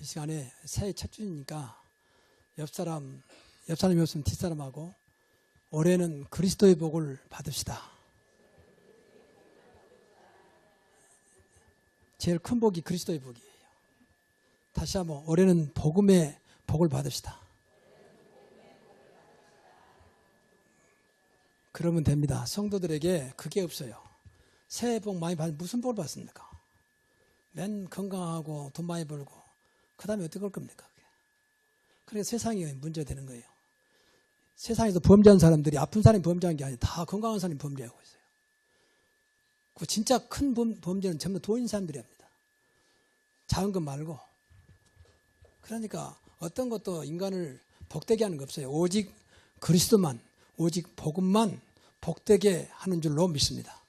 이 시간에 새해 첫 주니까 옆 사람이 없으면 뒷사람하고 올해는 그리스도의 복을 받읍시다. 제일 큰 복이 그리스도의 복이에요. 다시 한번 올해는 복음의 복을 받읍시다. 그러면 됩니다. 성도들에게 그게 없어요. 새해 복 많이 받으면 무슨 복을 받습니까? 맨 건강하고 돈 많이 벌고 그 다음에 어떻게 할 겁니까? 그러니까 세상이 문제되는 거예요. 세상에서 범죄한 사람들이 아픈 사람이 범죄한 게 아니라 다 건강한 사람이 범죄하고 있어요. 그 진짜 큰 범죄는 전부 돈 있는 사람들이 합니다. 작은 것 말고. 그러니까 어떤 것도 인간을 복되게 하는 거 없어요. 오직 그리스도만, 오직 복음만 복되게 하는 줄로 믿습니다.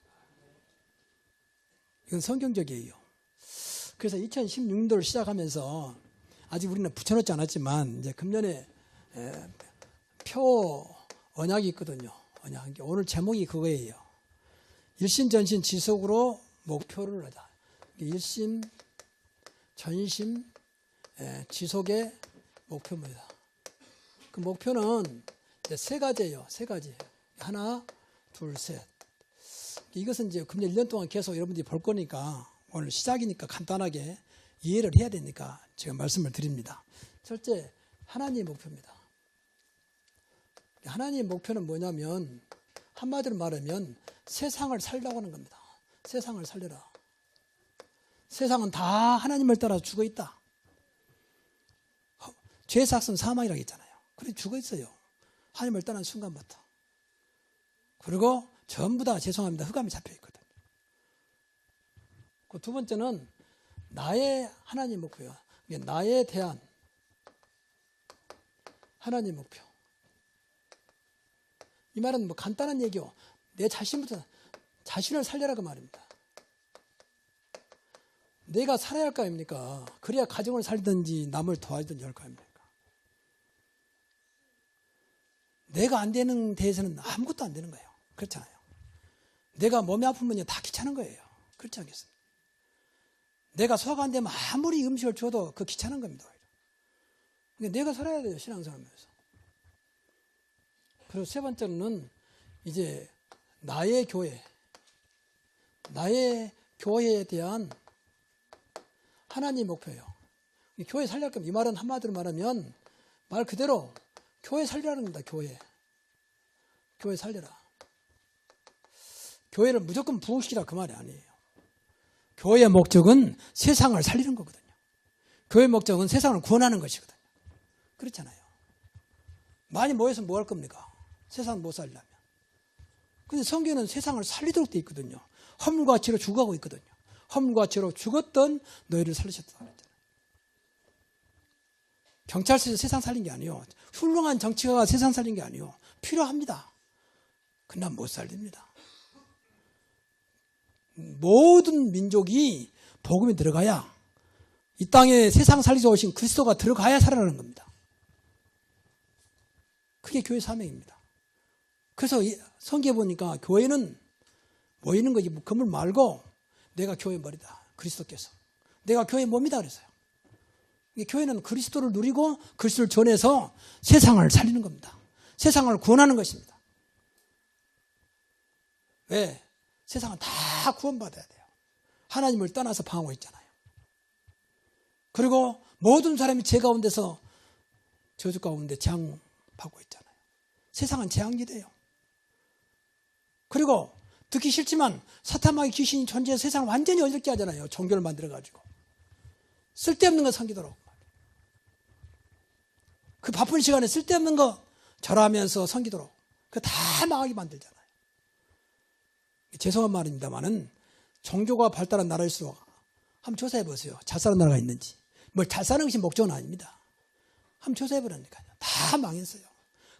이건 성경적이에요. 그래서 2016년도를 시작하면서 아직 우리는 붙여놓지 않았지만 이제 금년에 표 언약이 있거든요. 언약. 오늘 제목이 그거예요. 일심 전심 지속으로 목표를 하자. 일심 전심 지속의 목표입니다. 그 목표는 이제 세 가지예요. 세 가지. 하나, 둘, 셋. 이것은 이제 금년 1년 동안 계속 여러분들이 볼 거니까 오늘 시작이니까 간단하게 이해를 해야 되니까 제가 말씀을 드립니다. 첫째, 하나님의 목표입니다. 하나님의 목표는 뭐냐면 한마디로 말하면 세상을 살려고 하는 겁니다. 세상을 살려라. 세상은 다 하나님을 따라 죽어 있다. 죄의 삭은 사망이라고 했잖아요. 그래 죽어 있어요. 하나님을 떠난 순간부터. 그리고 전부 다 죄송합니다. 흑암이 잡혀 있거든요. 그 두 번째는 나의 하나님 목표야. 나에 대한 하나님 목표. 이 말은 뭐 간단한 얘기요. 내 자신부터 자신을 살려라 그 말입니다. 내가 살아야 할 거 아닙니까? 그래야 가정을 살든지 남을 도와주든지 할 거 아닙니까? 내가 안 되는 데에서는 아무것도 안 되는 거예요. 그렇잖아요. 내가 몸이 아프면 다 귀찮은 거예요. 그렇지 않겠습니까? 내가 소화가 안 되면 아무리 음식을 줘도 그 귀찮은 겁니다. 그러니까 내가 살아야 돼요. 신앙생활하면서. 그리고 세 번째는 이제 나의 교회. 나의 교회에 대한 하나님 목표예요. 교회 살려야 합니다. 이 말은 한마디로 말하면 말 그대로 교회 살려라는 겁니다. 교회. 교회 살려라. 교회를 무조건 부흥시키라 그 말이 아니에요. 교회의 목적은 세상을 살리는 거거든요. 교회의 목적은 세상을 구원하는 것이거든요. 그렇잖아요. 많이 모여서 뭐 할 겁니까? 세상을 못 살려면. 근데 성경은 세상을 살리도록 되어 있거든요. 허물과 죄로 죽어가고 있거든요. 허물과 죄로 죽었던 너희를 살리셨다 그랬잖아요. 경찰서에서 세상 살린 게 아니에요. 훌륭한 정치가가 세상 살린 게 아니에요. 필요합니다. 그러나 못 살립니다. 모든 민족이 복음이 들어가야 이 땅에 세상 살리러 오신 그리스도가 들어가야 살아나는 겁니다. 그게 교회 사명입니다. 그래서 성경에 보니까 교회는 모이는 거지 건물 말고 내가 교회 머리다. 그리스도께서. 내가 교회 몸이다 그랬어요. 교회는 그리스도를 누리고 그리스도를 전해서 세상을 살리는 겁니다. 세상을 구원하는 것입니다. 왜? 세상은 다 구원받아야 돼요. 하나님을 떠나서 방황하고 있잖아요. 그리고 모든 사람이 죄 가운데서 저주 가운데 재앙받고 있잖아요. 세상은 재앙지대예요. 그리고 듣기 싫지만 사탄마귀 귀신이 존재해서 세상을 완전히 어렵게 하잖아요. 종교를 만들어가지고. 쓸데없는 거 섬기도록. 그 바쁜 시간에 쓸데없는 거 절하면서 섬기도록. 그거 다 망하게 만들잖아요. 죄송한 말입니다만은 종교가 발달한 나라일수록 한번 조사해 보세요. 잘 사는 나라가 있는지. 뭘 잘 사는 것이 목적은 아닙니다. 한번 조사해 보라니까요. 다 망했어요.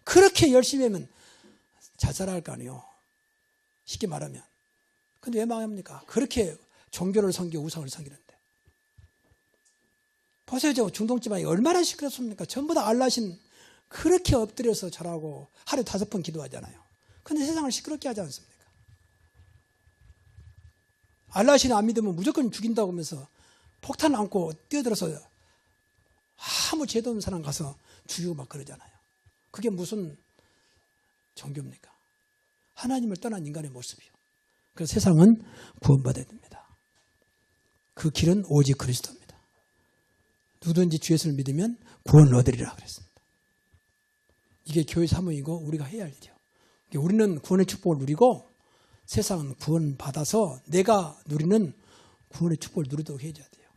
그렇게 열심히 하면 잘 살아야 할 거 아니에요. 쉽게 말하면. 근데 왜 망합니까? 그렇게 종교를 섬기고 우상을 섬기는데. 보세요. 저 중동지방이 얼마나 시끄럽습니까? 전부 다 알라신 그렇게 엎드려서 절하고 하루에 5번 기도하잖아요. 근데 세상을 시끄럽게 하지 않습니까? 알라신 안 믿으면 무조건 죽인다고 하면서 폭탄 안고 뛰어들어서 아무 죄도 없는 사람 가서 죽이고 막 그러잖아요. 그게 무슨 종교입니까? 하나님을 떠난 인간의 모습이요. 그래서 세상은 구원받아야 됩니다. 그 길은 오직 그리스도입니다. 누구든지 주 예수를 믿으면 구원을 얻으리라 그랬습니다. 이게 교회 사명이고 우리가 해야 할 일이요. 우리는 구원의 축복을 누리고 세상은 구원받아서 내가 누리는 구원의 축복을 누리도록 해줘야 돼요.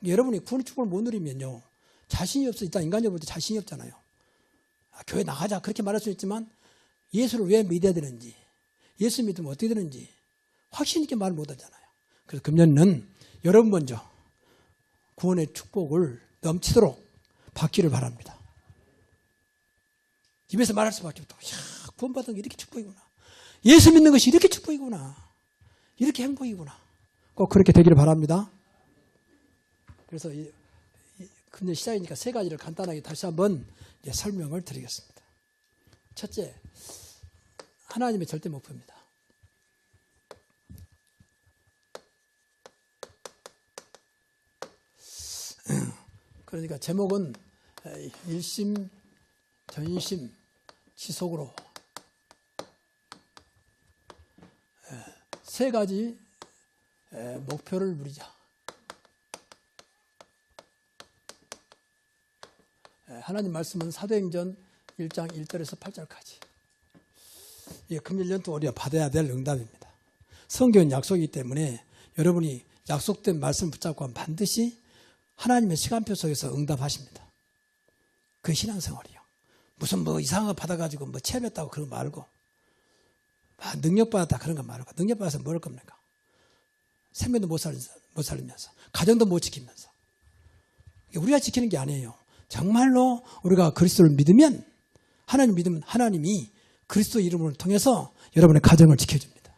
여러분이 구원의 축복을 못 누리면요, 자신이 없어. 일단 인간적으로 볼 때 자신이 없잖아요. 교회 나가자 그렇게 말할 수 있지만 예수를 왜 믿어야 되는지, 예수 믿으면 어떻게 되는지 확신 있게 말 못하잖아요. 그래서 금년은 여러분 먼저 구원의 축복을 넘치도록 받기를 바랍니다. 입에서 말할 수밖에 없다. 야, 구원받은 게 이렇게 축복이구나. 예수 믿는 것이 이렇게 축복이구나. 이렇게 행복이구나. 꼭 그렇게 되기를 바랍니다. 그래서 금년 시작이니까 세 가지를 간단하게 다시 한번 설명을 드리겠습니다. 첫째, 하나님의 절대 목표입니다. 그러니까 제목은 일심, 전심, 지속으로 세 가지 목표를 누리자. 하나님 말씀은 사도행전 1장 1절에서 8절까지. 이게 금일 연도 우리가 받아야 될 응답입니다. 성경은 약속이기 때문에 여러분이 약속된 말씀을 붙잡고 하면 반드시 하나님의 시간표 속에서 응답하십니다. 그 신앙생활이요. 무슨 뭐 이상한 거 받아가지고 뭐 체험했다고 그런 거 말고, 능력받았다 그런 거 말고, 능력받아서 뭘 할 겁니까? 생명도 못 살리면서, 가정도 못 지키면서. 우리가 지키는 게 아니에요. 정말로 우리가 그리스도를 믿으면, 하나님 믿으면 하나님이 그리스도 이름을 통해서 여러분의 가정을 지켜줍니다.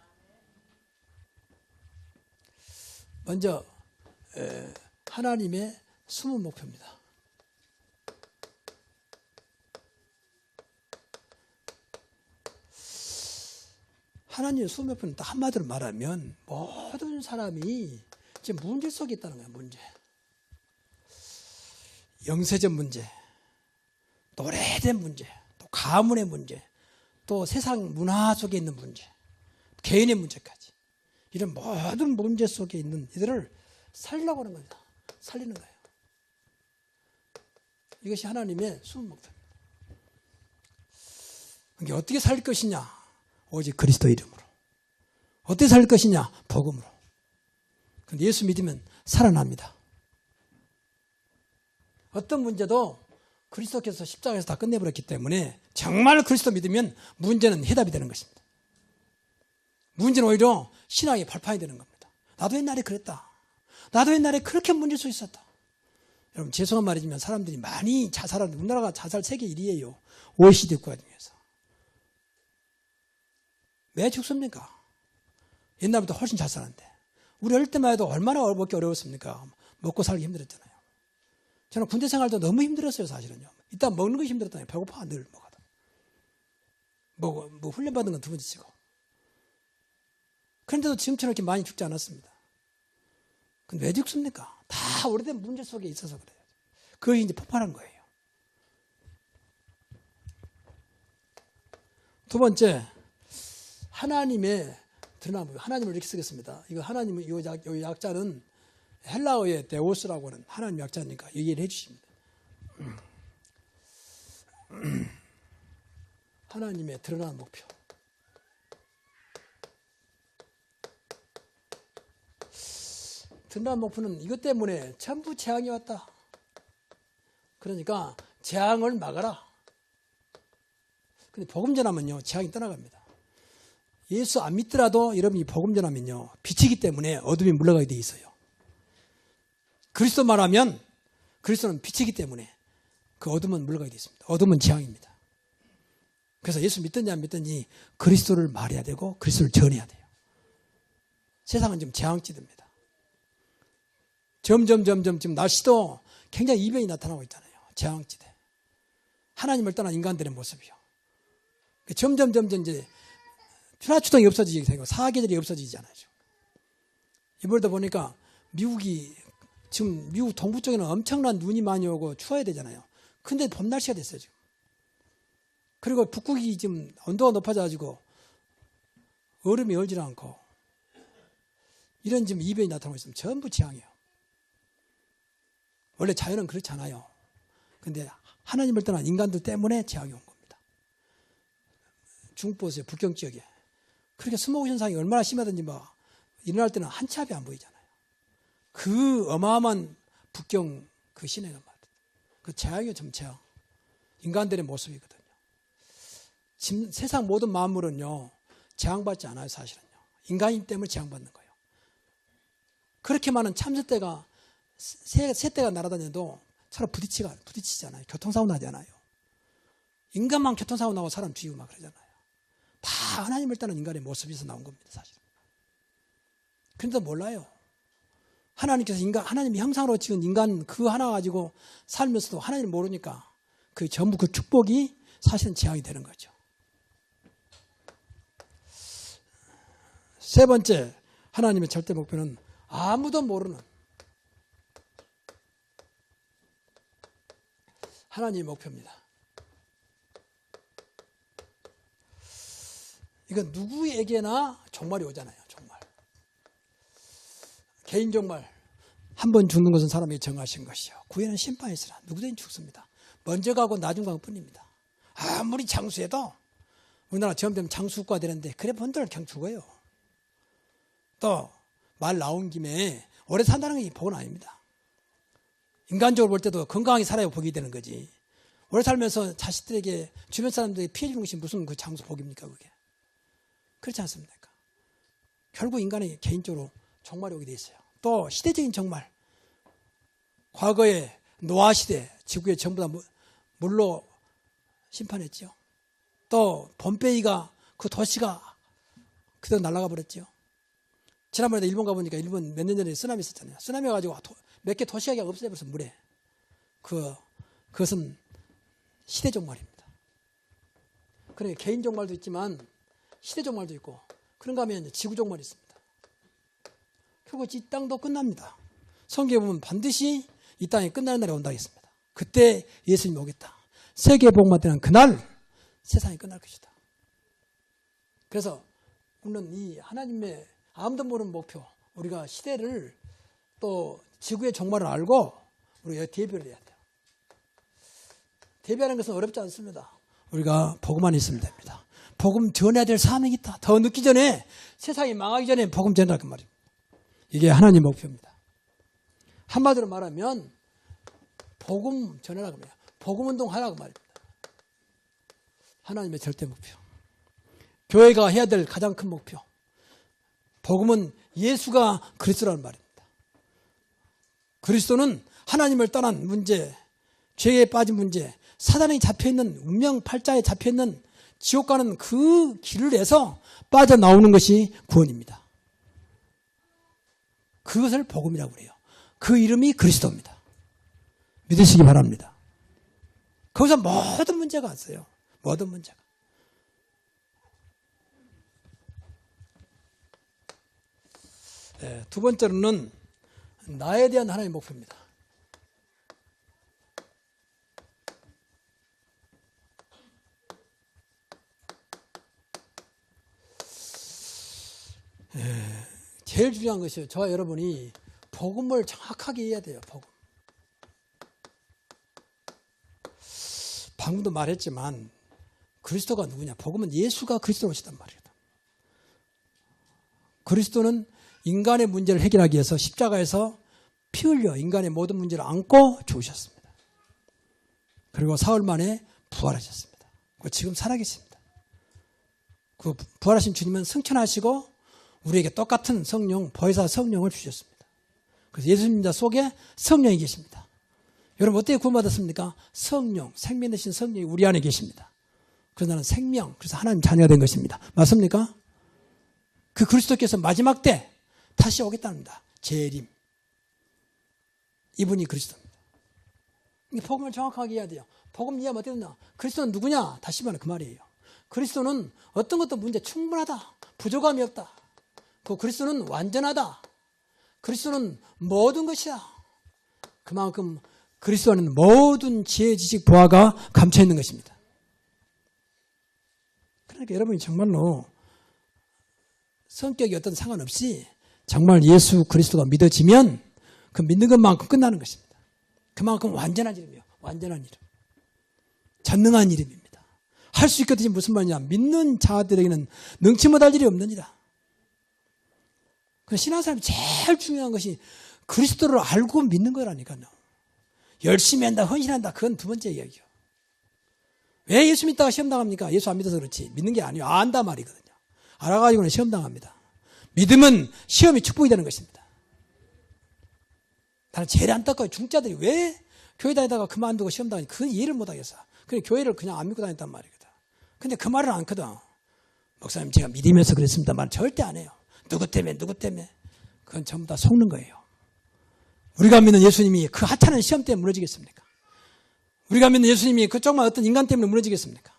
먼저 하나님의 숨은 목표입니다. 하나님의 숨은 목표는 딱 한마디로 말하면 모든 사람이 지금 문제 속에 있다는 거예요. 문제. 영세적 문제, 또 오래된 문제, 또 가문의 문제, 또 세상 문화 속에 있는 문제, 개인의 문제까지. 이런 모든 문제 속에 있는 이들을 살리려고 하는 겁니다. 살리는 거예요. 이것이 하나님의 숨은 목표입니다. 이게 어떻게 살릴 것이냐? 오직 그리스도 이름으로. 어떻게 살릴 것이냐? 복음으로. 근데 예수 믿으면 살아납니다. 어떤 문제도 그리스도께서 십자가에서 다 끝내버렸기 때문에 정말 그리스도 믿으면 문제는 해답이 되는 것입니다. 문제는 오히려 신앙의 발판이 되는 겁니다. 나도 옛날에 그랬다. 나도 옛날에 그렇게 문제 속에 있었다. 여러분 죄송한 말이지만 사람들이 많이 자살하는, 우리나라가 자살 세계 1위예요. OECD 국가 중에서. 왜 죽습니까? 옛날부터 훨씬 잘 사는데. 우리 어릴 때만 해도 얼마나 먹기 어려웠습니까? 먹고 살기 힘들었잖아요. 저는 군대 생활도 너무 힘들었어요, 사실은요. 일단 먹는 것이 힘들었다니요. 배고파, 늘 먹어도. 뭐 훈련 받은 건 두 번째 치고. 그런데도 지금처럼 이렇게 많이 죽지 않았습니다. 근데 왜 죽습니까? 다 오래된 문제 속에 있어서 그래요. 그것이 이제 폭발한 거예요. 두 번째, 하나님의 드러남, 하나님을 이렇게 쓰겠습니다. 이거 하나님은, 이 약자는 헬라어의 데오스라고 하는 하나님 약자니까 얘기를 해주십니다. 하나님의 드러난 목표. 드러난 목표는 이것 때문에 전부 재앙이 왔다. 그러니까 재앙을 막아라. 근데 복음 전하면요, 재앙이 떠나갑니다. 예수 안 믿더라도 여러분이 복음 전하면요, 빛이기 때문에 어둠이 물러가게 돼 있어요. 그리스도 말하면 그리스도는 빛이기 때문에 그 어둠은 물러가게 돼 있습니다. 어둠은 재앙입니다. 그래서 예수 믿든지 안 믿든지 그리스도를 말해야 되고 그리스도를 전해야 돼요. 세상은 지금 재앙지대입니다. 점점 지금 날씨도 굉장히 이변이 나타나고 있잖아요. 재앙지대. 하나님을 떠난 인간들의 모습이요. 점점 이제 추나추동이 없어지게 되고 사계절이 없어지잖아요. 이번에도 보니까 미국이 지금 미국 동부 쪽에는 엄청난 눈이 많이 오고 추워야 되잖아요. 근데 봄 날씨가 됐어요, 지금. 그리고 북극이 지금 온도가 높아져가지고 얼음이 얼질 않고 이런 지금 이변이 나타나고 있으면 전부 재앙이에요. 원래 자연은 그렇지 않아요. 근데 하나님을 떠난 인간들 때문에 재앙이 온 겁니다. 중국 보세요, 북경 지역에. 그렇게 스모그 현상이 얼마나 심하든지 일어날 때는 한 치 앞이 안 보이잖아요. 그 어마어마한 북경 그 시내가 말이에요. 그 재앙이에요, 좀 재앙. 인간들의 모습이거든요. 지금 세상 모든 만물은요, 재앙받지 않아요, 사실은요. 인간인 때문에 재앙받는 거예요. 그렇게 많은 참새떼가 새떼가 날아다녀도 서로 부딪히잖아요. 교통사고 나잖아요. 인간만 교통사고 나고 사람 죽이고 막 그러잖아요. 다 하나님을 따는 인간의 모습에서 나온 겁니다, 사실. 그런데 몰라요. 하나님께서 하나님의 형상으로 지은 인간 그 하나 가지고 살면서도 하나님을 모르니까 그 전부 그 축복이 사실은 재앙이 되는 거죠. 세 번째, 하나님의 절대 목표는 아무도 모르는 하나님의 목표입니다. 이건 누구에게나 종말이 오잖아요. 종말. 개인 종말. 한 번 죽는 것은 사람이 정하신 것이요. 구에는 심판이 있으라. 누구든지 죽습니다. 먼저 가고 나중 가고 뿐입니다. 아무리 장수해도 우리나라 점점 장수국가 되는데 그래 본들 그냥 죽어요. 또 말 나온 김에 오래 산다는 게 복은 아닙니다. 인간적으로 볼 때도 건강하게 살아야 복이 되는 거지. 오래 살면서 자식들에게 주변 사람들에게 피해 주는 것이 무슨 그 장수 복입니까 그게. 그렇지 않습니까? 결국 인간이 개인적으로 종말이 오게 돼 있어요. 또 시대적인 종말. 과거에 노아 시대 지구에 전부 다 물로 심판했죠. 또 폼페이가 그 도시가 그대로 날아가 버렸죠. 지난번에 일본 가보니까 일본 몇 년 전에 쓰나미 있었잖아요. 쓰나미 와가지고 몇 개 도시가 그냥 없어져버렸어 물에. 그것은 시대 종말입니다. 그러니까 개인 종말도 있지만 시대 종말도 있고 그런가 하면 이제 지구 종말이 있습니다. 결국 이 땅도 끝납니다. 성경에 보면 반드시 이 땅이 끝나는 날이 온다 했습니다. 그때 예수님이 오겠다. 세계 복음화 되는 그날 세상이 끝날 것이다. 그래서 우리는 이 하나님의 아무도 모르는 목표, 우리가 시대를 또 지구의 종말을 알고 우리가 대비를 해야 돼요. 대비하는 것은 어렵지 않습니다. 우리가 복음만 있으면 됩니다. 복음 전해야 될 사명이 있다. 더 늦기 전에 세상이 망하기 전에 복음 전하란 말입니다. 이게 하나님의 목표입니다. 한마디로 말하면 복음 전하라고 말이에요. 복음 운동하라고 말입니다. 하나님의 절대 목표. 교회가 해야 될 가장 큰 목표. 복음은 예수가 그리스도라는 말입니다. 그리스도는 하나님을 떠난 문제, 죄에 빠진 문제, 사단에 잡혀있는 운명 팔자에 잡혀있는 지옥 가는 그 길을 내서 빠져나오는 것이 구원입니다. 그것을 복음이라고 해요. 그 이름이 그리스도입니다. 믿으시기 바랍니다. 거기서 모든 문제가 왔어요. 모든 문제가. 네, 두 번째로는 나에 대한 하나님의 목표입니다. 제일 중요한 것이요. 저와 여러분이 복음을 정확하게 이해해야 돼요. 복음. 방금도 말했지만 그리스도가 누구냐? 복음은 예수가 그리스도시단 말이에요. 그리스도는 인간의 문제를 해결하기 위해서 십자가에서 피 흘려 인간의 모든 문제를 안고 죽으셨습니다. 그리고 사흘 만에 부활하셨습니다. 지금 살아계십니다. 그 부활하신 주님은 승천하시고 우리에게 똑같은 성령, 보혜사 성령을 주셨습니다. 그래서 예수님 속에 성령이 계십니다. 여러분 어떻게 구원받았습니까? 성령, 생명 되신 성령이 우리 안에 계십니다. 그래서 나는 생명, 그래서 하나님 자녀가 된 것입니다. 맞습니까? 그 그리스도께서 마지막 때 다시 오겠답니다. 재림. 이분이 그리스도입니다. 복음을 정확하게 이해해야 돼요. 복음 이해하면 어떻게 되냐? 그리스도는 누구냐? 다시 말하면 그 말이에요. 그리스도는 어떤 것도 문제 충분하다. 부족함이 없다. 그 그리스도는 완전하다. 그리스도는 모든 것이다. 그만큼 그리스도 안에는 모든 지혜, 지식, 보화가 감춰 있는 것입니다. 그러니까 여러분이 정말로 성격이 어떤 상관없이 정말 예수 그리스도가 믿어지면 그 믿는 것만큼 끝나는 것입니다. 그만큼 완전한 이름이요. 완전한 이름. 전능한 이름입니다. 할 수 있겠듯이 무슨 말이냐. 믿는 자들에게는 능치 못할 일이 없느니라. 신앙생활이 제일 중요한 것이 그리스도를 알고 믿는 거라니까요. 열심히 한다, 헌신한다, 그건 두 번째 이야기요. 왜 예수 믿다가 시험 당합니까? 예수 안 믿어서 그렇지. 믿는 게 아니에요. 안다 말이거든요. 알아가지고는 시험 당합니다. 믿음은 시험이 축복이 되는 것입니다. 나는 제일 안타까워요. 중자들이 왜 교회 다니다가 그만두고 시험 당하니 그 이해를 못하겠어. 그래 교회를 그냥 안 믿고 다녔단 말이거든. 근데 그 말을 안 하거든. 목사님 제가 믿으면서 그랬습니다. 말 절대 안 해요. 누구 때문에 그건 전부 다 속는 거예요. 우리가 믿는 예수님이 그 하찮은 시험 때문에 무너지겠습니까? 우리가 믿는 예수님이 그 조그만 어떤 인간 때문에 무너지겠습니까?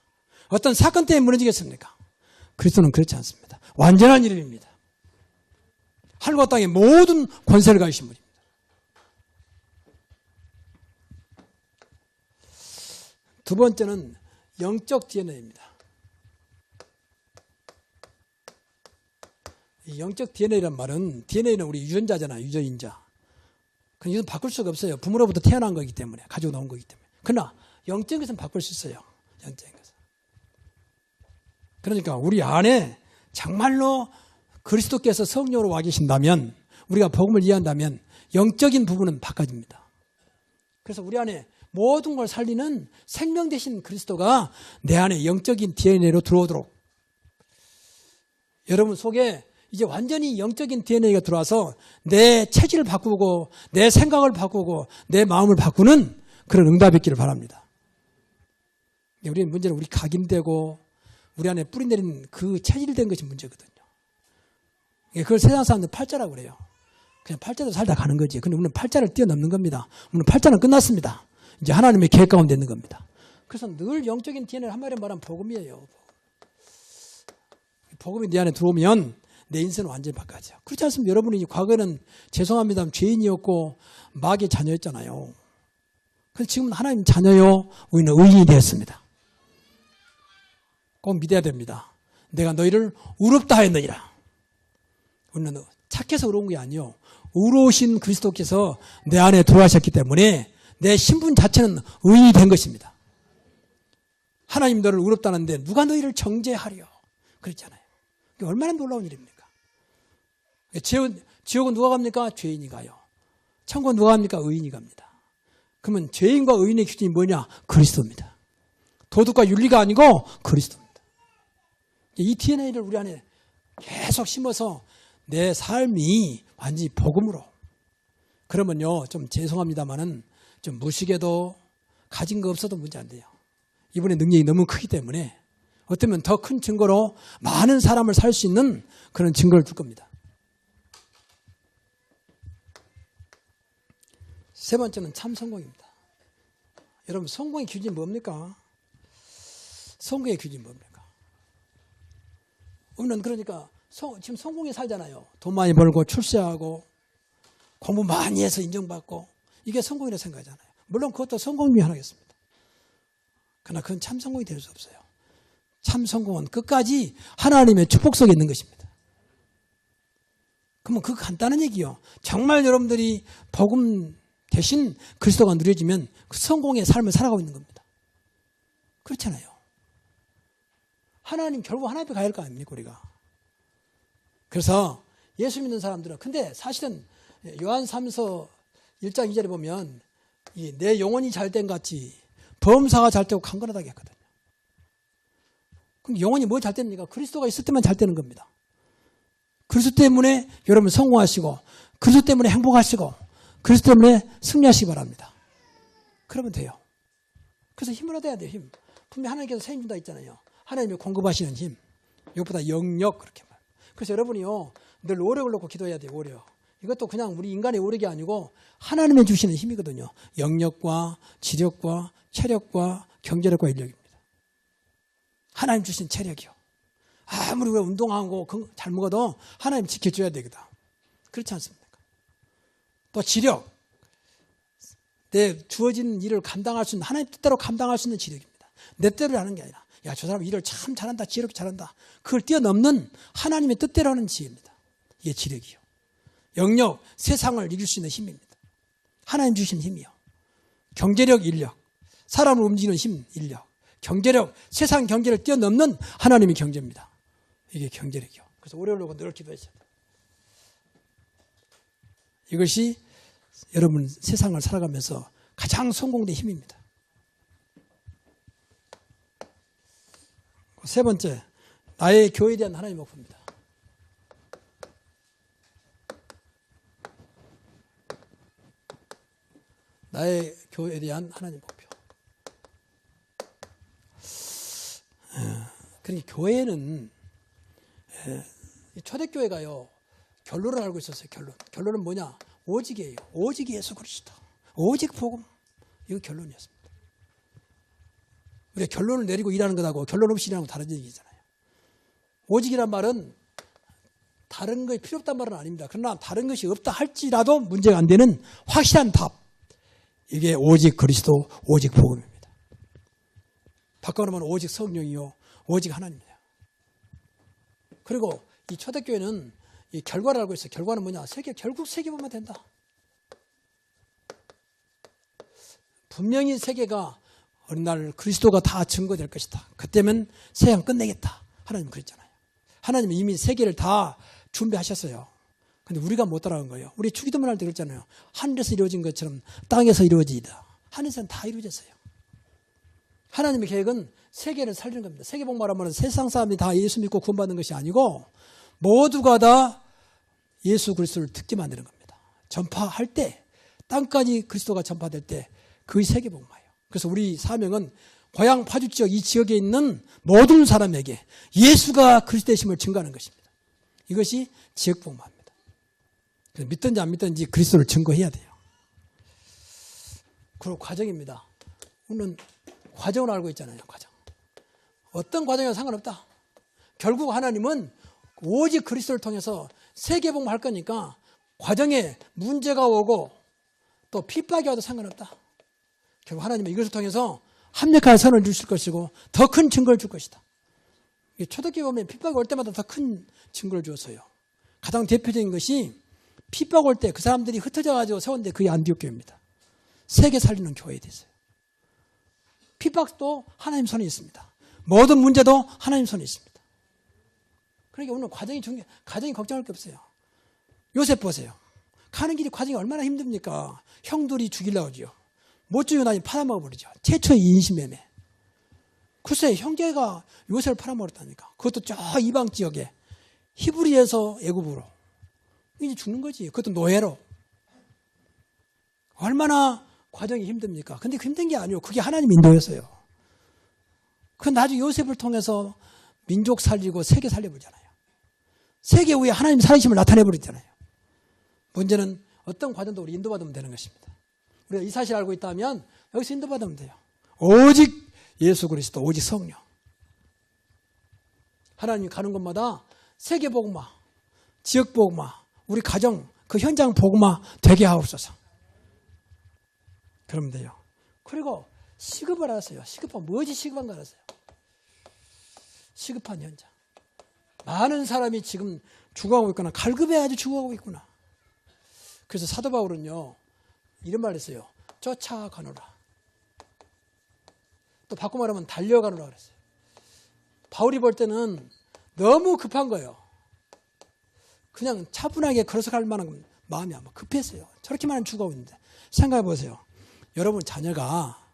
어떤 사건 때문에 무너지겠습니까? 그리스도는 그렇지 않습니다. 완전한 이름입니다. 하늘과 땅의 모든 권세를 가지신 분입니다. 두 번째는 영적 DNA입니다. 이 영적 DNA란 말은 DNA는 우리 유전자잖아요. 유전인자. 이건 바꿀 수가 없어요. 부모로부터 태어난 거기 때문에 가지고 나온 거기 때문에. 그러나 영적인 것은 바꿀 수 있어요. 영적인 것은. 그러니까 우리 안에 정말로 그리스도께서 성령으로 와 계신다면 우리가 복음을 이해한다면 영적인 부분은 바꿔집니다. 그래서 우리 안에 모든 걸 살리는 생명 되신 그리스도가 내 안에 영적인 DNA로 들어오도록 여러분 속에 이제 완전히 영적인 DNA가 들어와서 내 체질을 바꾸고 내 생각을 바꾸고 내 마음을 바꾸는 그런 응답이 있기를 바랍니다. 우리는 문제는 우리 각인되고 우리 안에 뿌리 내린 그 체질된 것이 문제거든요. 그걸 세상 사람들 팔자라고 그래요. 그냥 팔자도 살다 가는 거지. 근데 우리는 팔자를 뛰어넘는 겁니다. 우리는 팔자는 끝났습니다. 이제 하나님의 계획 가운데 있는 겁니다. 그래서 늘 영적인 DNA를 한마디로 말하면 복음이에요. 복음이 내 안에 들어오면 내 인생은 완전히 바꿔져. 그렇지 않습니까? 여러분이 과거에는 죄송합니다. 죄인이었고 마귀의 자녀였잖아요. 그래서 지금은 하나님 자녀요. 우리는 의인이 되었습니다. 꼭 믿어야 됩니다. 내가 너희를 의롭다 하였느니라. 우리는 착해서 의로운 게 아니요. 의로우신 그리스도께서 내 안에 들어가셨기 때문에 내 신분 자체는 의인이 된 것입니다. 하나님 너를 의롭다는데 누가 너희를 정죄하려 그랬잖아요. 이게 얼마나 놀라운 일입니까? 지옥은 누가 갑니까? 죄인이 가요. 천국은 누가 갑니까? 의인이 갑니다. 그러면 죄인과 의인의 기준이 뭐냐? 그리스도입니다. 도덕과 윤리가 아니고 그리스도입니다. 이 DNA를 우리 안에 계속 심어서 내 삶이 완전히 복음으로. 그러면요, 좀 죄송합니다만은 좀 무식해도 가진 거 없어도 문제 안 돼요. 이분의 능력이 너무 크기 때문에 어쩌면 더 큰 증거로 많은 사람을 살 수 있는 그런 증거를 줄 겁니다. 세 번째는 참 성공입니다. 여러분, 성공의 기준이 뭡니까? 성공의 기준이 뭡니까? 우리는 그러니까 지금 성공에 살잖아요. 돈 많이 벌고 출세하고 공부 많이 해서 인정받고 이게 성공이라고 생각하잖아요. 물론 그것도 성공 중에 하나겠습니다. 그러나 그건 참 성공이 될 수 없어요. 참 성공은 끝까지 하나님의 축복 속에 있는 것입니다. 그러면 그 간단한 얘기요. 정말 여러분들이 복음 대신 그리스도가 누려지면 그 성공의 삶을 살아가고 있는 겁니다. 그렇잖아요. 하나님 결국 하나님 앞에 가야 할 거 아닙니까 우리가. 그래서 예수 믿는 사람들은 근데 사실은 요한 3서 1장 2절에 보면 내 영혼이 잘된 같이 범사가 잘되고 강건하다고 했거든요. 그럼 영혼이 뭐 잘됩니까? 그리스도가 있을 때만 잘 되는 겁니다. 그리스도 때문에 여러분 성공하시고 그리스도 때문에 행복하시고 그리스도 때문에 승리하시기 바랍니다. 그러면 돼요. 그래서 힘을 얻어야 돼요. 힘. 분명히 하나님께서 새 힘 준다 했잖아요. 하나님이 공급하시는 힘. 이것보다 영역 그렇게 말. 그래서 여러분이요 늘 오력을 놓고 기도해야 돼요. 오력. 이것도 그냥 우리 인간의 오력이 아니고 하나님이 주시는 힘이거든요. 영역과 지력과 체력과 경제력과 인력입니다. 하나님 주신 체력이요. 아무리 우리가 운동하고 잘 먹어도 하나님 지켜줘야 되거든. 그렇지 않습니까? 또 지력. 내 주어진 일을 감당할 수 있는, 하나님 뜻대로 감당할 수 있는 지력입니다. 내 뜻대로 하는 게 아니라, 야, 저 사람 일을 참 잘한다, 지혜롭게 잘한다. 그걸 뛰어넘는 하나님의 뜻대로 하는 지혜입니다. 이게 지력이요. 영역, 세상을 이길 수 있는 힘입니다. 하나님 주신 힘이요. 경제력, 인력, 사람을 움직이는 힘, 인력, 경제력, 세상 경제를 뛰어넘는 하나님의 경제입니다. 이게 경제력이요. 그래서 오래오래 늘 기도했어요. 이것이 여러분 세상을 살아가면서 가장 성공된 힘입니다. 세 번째, 나의 교회에 대한 하나님의 목표입니다. 나의 교회에 대한 하나님의 목표. 그러니까 교회는 초대교회가요, 결론을 알고 있었어요. 결론은 뭐냐? 오직이에요. 오직 예수 그리스도. 오직 복음. 이거 결론이었습니다. 우리가 결론을 내리고 일하는 것하고 결론 없이 일하는 건 다른 얘기잖아요. 오직이란 말은 다른 것이 필요 없단 말은 아닙니다. 그러나 다른 것이 없다 할지라도 문제가 안 되는 확실한 답. 이게 오직 그리스도, 오직 복음입니다. 바꿔놓으면 오직 성령이요, 오직 하나님이에요. 그리고 이 초대교회는 이 결과를 알고 있어요. 결과는 뭐냐? 결국 세계보면 된다. 분명히 세계가 어느 날 그리스도가 다 증거될 것이다. 그때면 세상 끝내겠다. 하나님 그랬잖아요. 하나님은 이미 세계를 다 준비하셨어요. 근데 우리가 못 따라간 거예요. 우리 주기도문 할 때 그랬잖아요. 하늘에서 이루어진 것처럼 땅에서 이루어지이다. 하늘에서는 다 이루어졌어요. 하나님의 계획은 세계를 살리는 겁니다. 세계복음하면 세상 사람이 다 예수 믿고 구원받는 것이 아니고 모두가 다 예수 그리스도를 듣게 만드는 겁니다. 전파할 때, 땅까지 그리스도가 전파될 때 그의 세계복음화예요. 그래서 우리 사명은 고향 파주 지역, 이 지역에 있는 모든 사람에게 예수가 그리스도의 힘을 증거하는 것입니다. 이것이 지역복음화입니다. 그래서 믿든지 안 믿든지 그리스도를 증거해야 돼요. 그리고 과정입니다. 우리는 과정을 알고 있잖아요. 과정. 어떤 과정이나 상관없다. 결국 하나님은 오직 그리스도를 통해서 세계복음할 거니까 과정에 문제가 오고 또 핍박이 와도 상관없다. 결국 하나님은 이것을 통해서 합력한 선을 주실 것이고 더 큰 증거를 줄 것이다. 초대교회 보면 핍박이 올 때마다 더 큰 증거를 주었어요. 가장 대표적인 것이 핍박 올 때 그 사람들이 흩어져 가지고 세웠는데 그게 안디옥 교회입니다. 세계 살리는 교회에 대해서요. 핍박도 하나님 손에 있습니다. 모든 문제도 하나님 손에 있습니다. 그러니까 오늘 과정이 걱정할 게 없어요. 요셉 보세요. 가는 길이 과정이 얼마나 힘듭니까? 형들이 죽이려고 하죠. 못 죽이고 나니 팔아먹어버리죠. 최초의 인신매매. 글쎄 형제가 요셉을 팔아먹었다니까. 그것도 저 이방 지역에 히브리에서 애굽으로. 이제 죽는 거지. 그것도 노예로. 얼마나 과정이 힘듭니까? 근데 그 힘든 게 아니에요. 그게 하나님 인도였어요. 그 나중에 요셉을 통해서 민족 살리고 세계 살려버리잖아요. 세계 위에 하나님 살아계심을 나타내버리잖아요. 문제는 어떤 과정도 우리 인도받으면 되는 것입니다. 우리가 이 사실을 알고 있다면 여기서 인도받으면 돼요. 오직 예수 그리스도, 오직 성령. 하나님이 가는 곳마다 세계 복음화, 지역 복음화, 우리 가정, 그 현장 복음화 되게 하옵소서. 그러면 돼요. 그리고 시급을 알았어요. 시급한 무엇이 시급한 거 알았어요. 시급한 현장. 많은 사람이 지금 죽어가고 있구나. 갈급해 아주 죽어가고 있구나. 그래서 사도 바울은요, 이런 말 했어요. 쫓아가노라. 또 바꿔 말하면 달려가노라 그랬어요. 바울이 볼 때는 너무 급한 거예요. 그냥 차분하게 걸어서 갈 만한 마음이 아마 급했어요. 저렇게 많이 죽어가고 있는데. 생각해 보세요. 여러분 자녀가,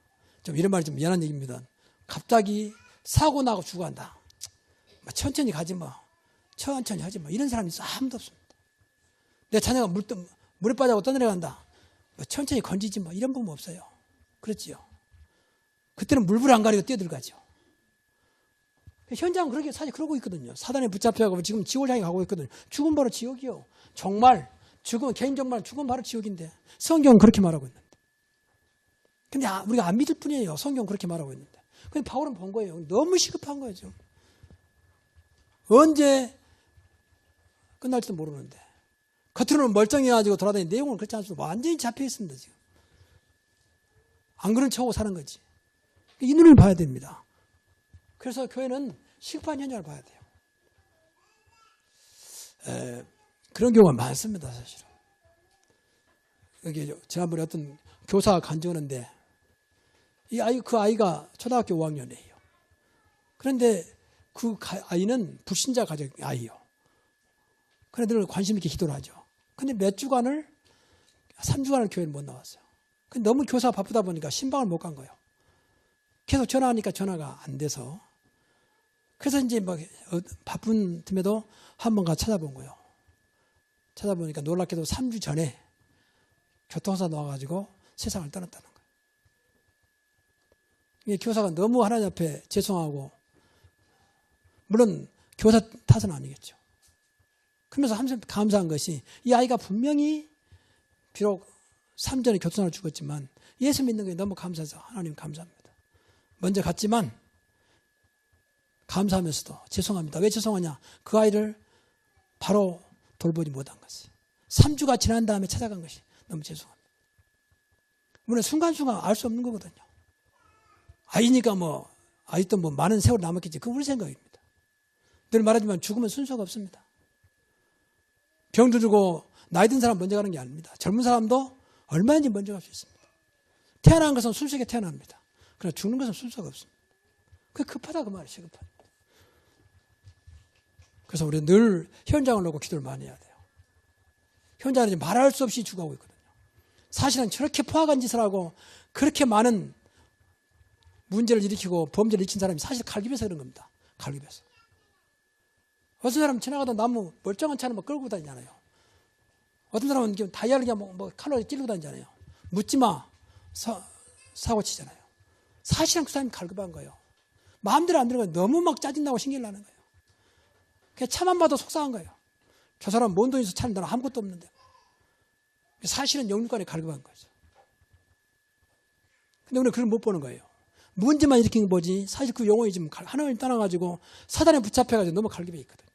좀 이런 말이 좀 미안한 얘기입니다. 갑자기 사고 나고 죽어간다. 천천히 가지 마. 천천히 하지 마. 이런 사람이 아무도 없습니다. 내 자녀가 물에 빠져고 떠내려간다. 천천히 건지지 마. 이런 부분 없어요. 그렇지요. 그때는 물불 안 가리고 뛰어들어가죠. 현장은 그렇게 사실 그러고 있거든요. 사단에 붙잡혀가고 지금 지옥을 향해 가고 있거든요. 죽음 바로 지옥이요. 정말 죽음, 개인 정말 죽음 바로 지옥인데 성경은 그렇게 말하고 있는데. 근데 우리가 안 믿을 뿐이에요. 성경은 그렇게 말하고 있는데. 근데 바울은 본 거예요. 너무 시급한 거예요. 지금. 언제 끝날지도 모르는데. 겉으로는 멀쩡해가지고 돌아다니는 내용은 그렇지 않습니다. 완전히 잡혀 있습니다. 지금. 안 그런 척하고 사는 거지. 이 눈을 봐야 됩니다. 그래서 교회는 시급한 현장을 봐야 돼요. 그런 경우가 많습니다, 사실은. 여기 지난번에 어떤 교사가 간증하는데 그 아이가 초등학교 5학년이에요. 그런데 그 아이는 불신자 가족 아이요. 그런데 늘 관심 있게 기도를 하죠. 근데 몇 주간을 3주간을 교회를 못 나왔어요. 근데 너무 교사가 바쁘다 보니까 신방을 못 간 거예요. 계속 전화하니까 전화가 안 돼서. 그래서 이제 막 바쁜 틈에도 한 번 가서 찾아본 거예요. 찾아보니까 놀랍게도 3주 전에 교통사고 나와가지고 세상을 떠났다는 거예요. 이 교사가 너무 하나님 앞에 죄송하고, 물론 교사 탓은 아니겠죠. 그러면서 항상 감사한 것이 이 아이가 분명히 비록 3주 전에 교통사고를 죽었지만 예수 믿는 게 너무 감사해서 하나님 감사합니다. 먼저 갔지만 감사하면서도 죄송합니다. 왜 죄송하냐? 그 아이를 바로 돌보지 못한 것이. 3주가 지난 다음에 찾아간 것이 너무 죄송합니다. 물론 순간순간 알 수 없는 거거든요. 아이니까 아직도 많은 세월 남았겠지. 그건 우리 생각입니다. 늘 말하지만 죽으면 순서가 없습니다. 병도 주고 나이 든 사람 먼저 가는 게 아닙니다. 젊은 사람도 얼마든지 먼저 갈 수 있습니다. 태어난 것은 순수하게 태어납니다. 그러나 죽는 것은 순서가 없습니다. 그게 급하다 그 말이에요. 시급하다. 그래서 우리 늘 현장을 놓고 기도를 많이 해야 돼요. 현장은 말할 수 없이 죽어가고 있거든요. 사실은 저렇게 포악한 짓을 하고 그렇게 많은 문제를 일으키고 범죄를 일으킨 사람이 사실 갈급해서 그런 겁니다. 갈급해서. 어떤 사람은 지나가다 나무 멀쩡한 차를 끌고 다니잖아요. 어떤 사람은 다이아를 칼로 찌르고 다니잖아요. 묻지 마. 사고 치잖아요. 사실은 그 사람이 갈급한 거예요. 마음대로 안 되는 거예요. 너무 막 짜증나고 신경 나는 거예요. 그냥 차만 봐도 속상한 거예요. 저 사람 뭔 돈에서 차는 나는 아무것도 없는데. 사실은 영육간에 갈급한 거죠. 근데 우리는 그걸 못 보는 거예요. 문제만 일으킨 거지 사실 그 영혼이 지금 하나님을 떠나가지고 사단에 붙잡혀가지고 너무 갈급해 있거든요.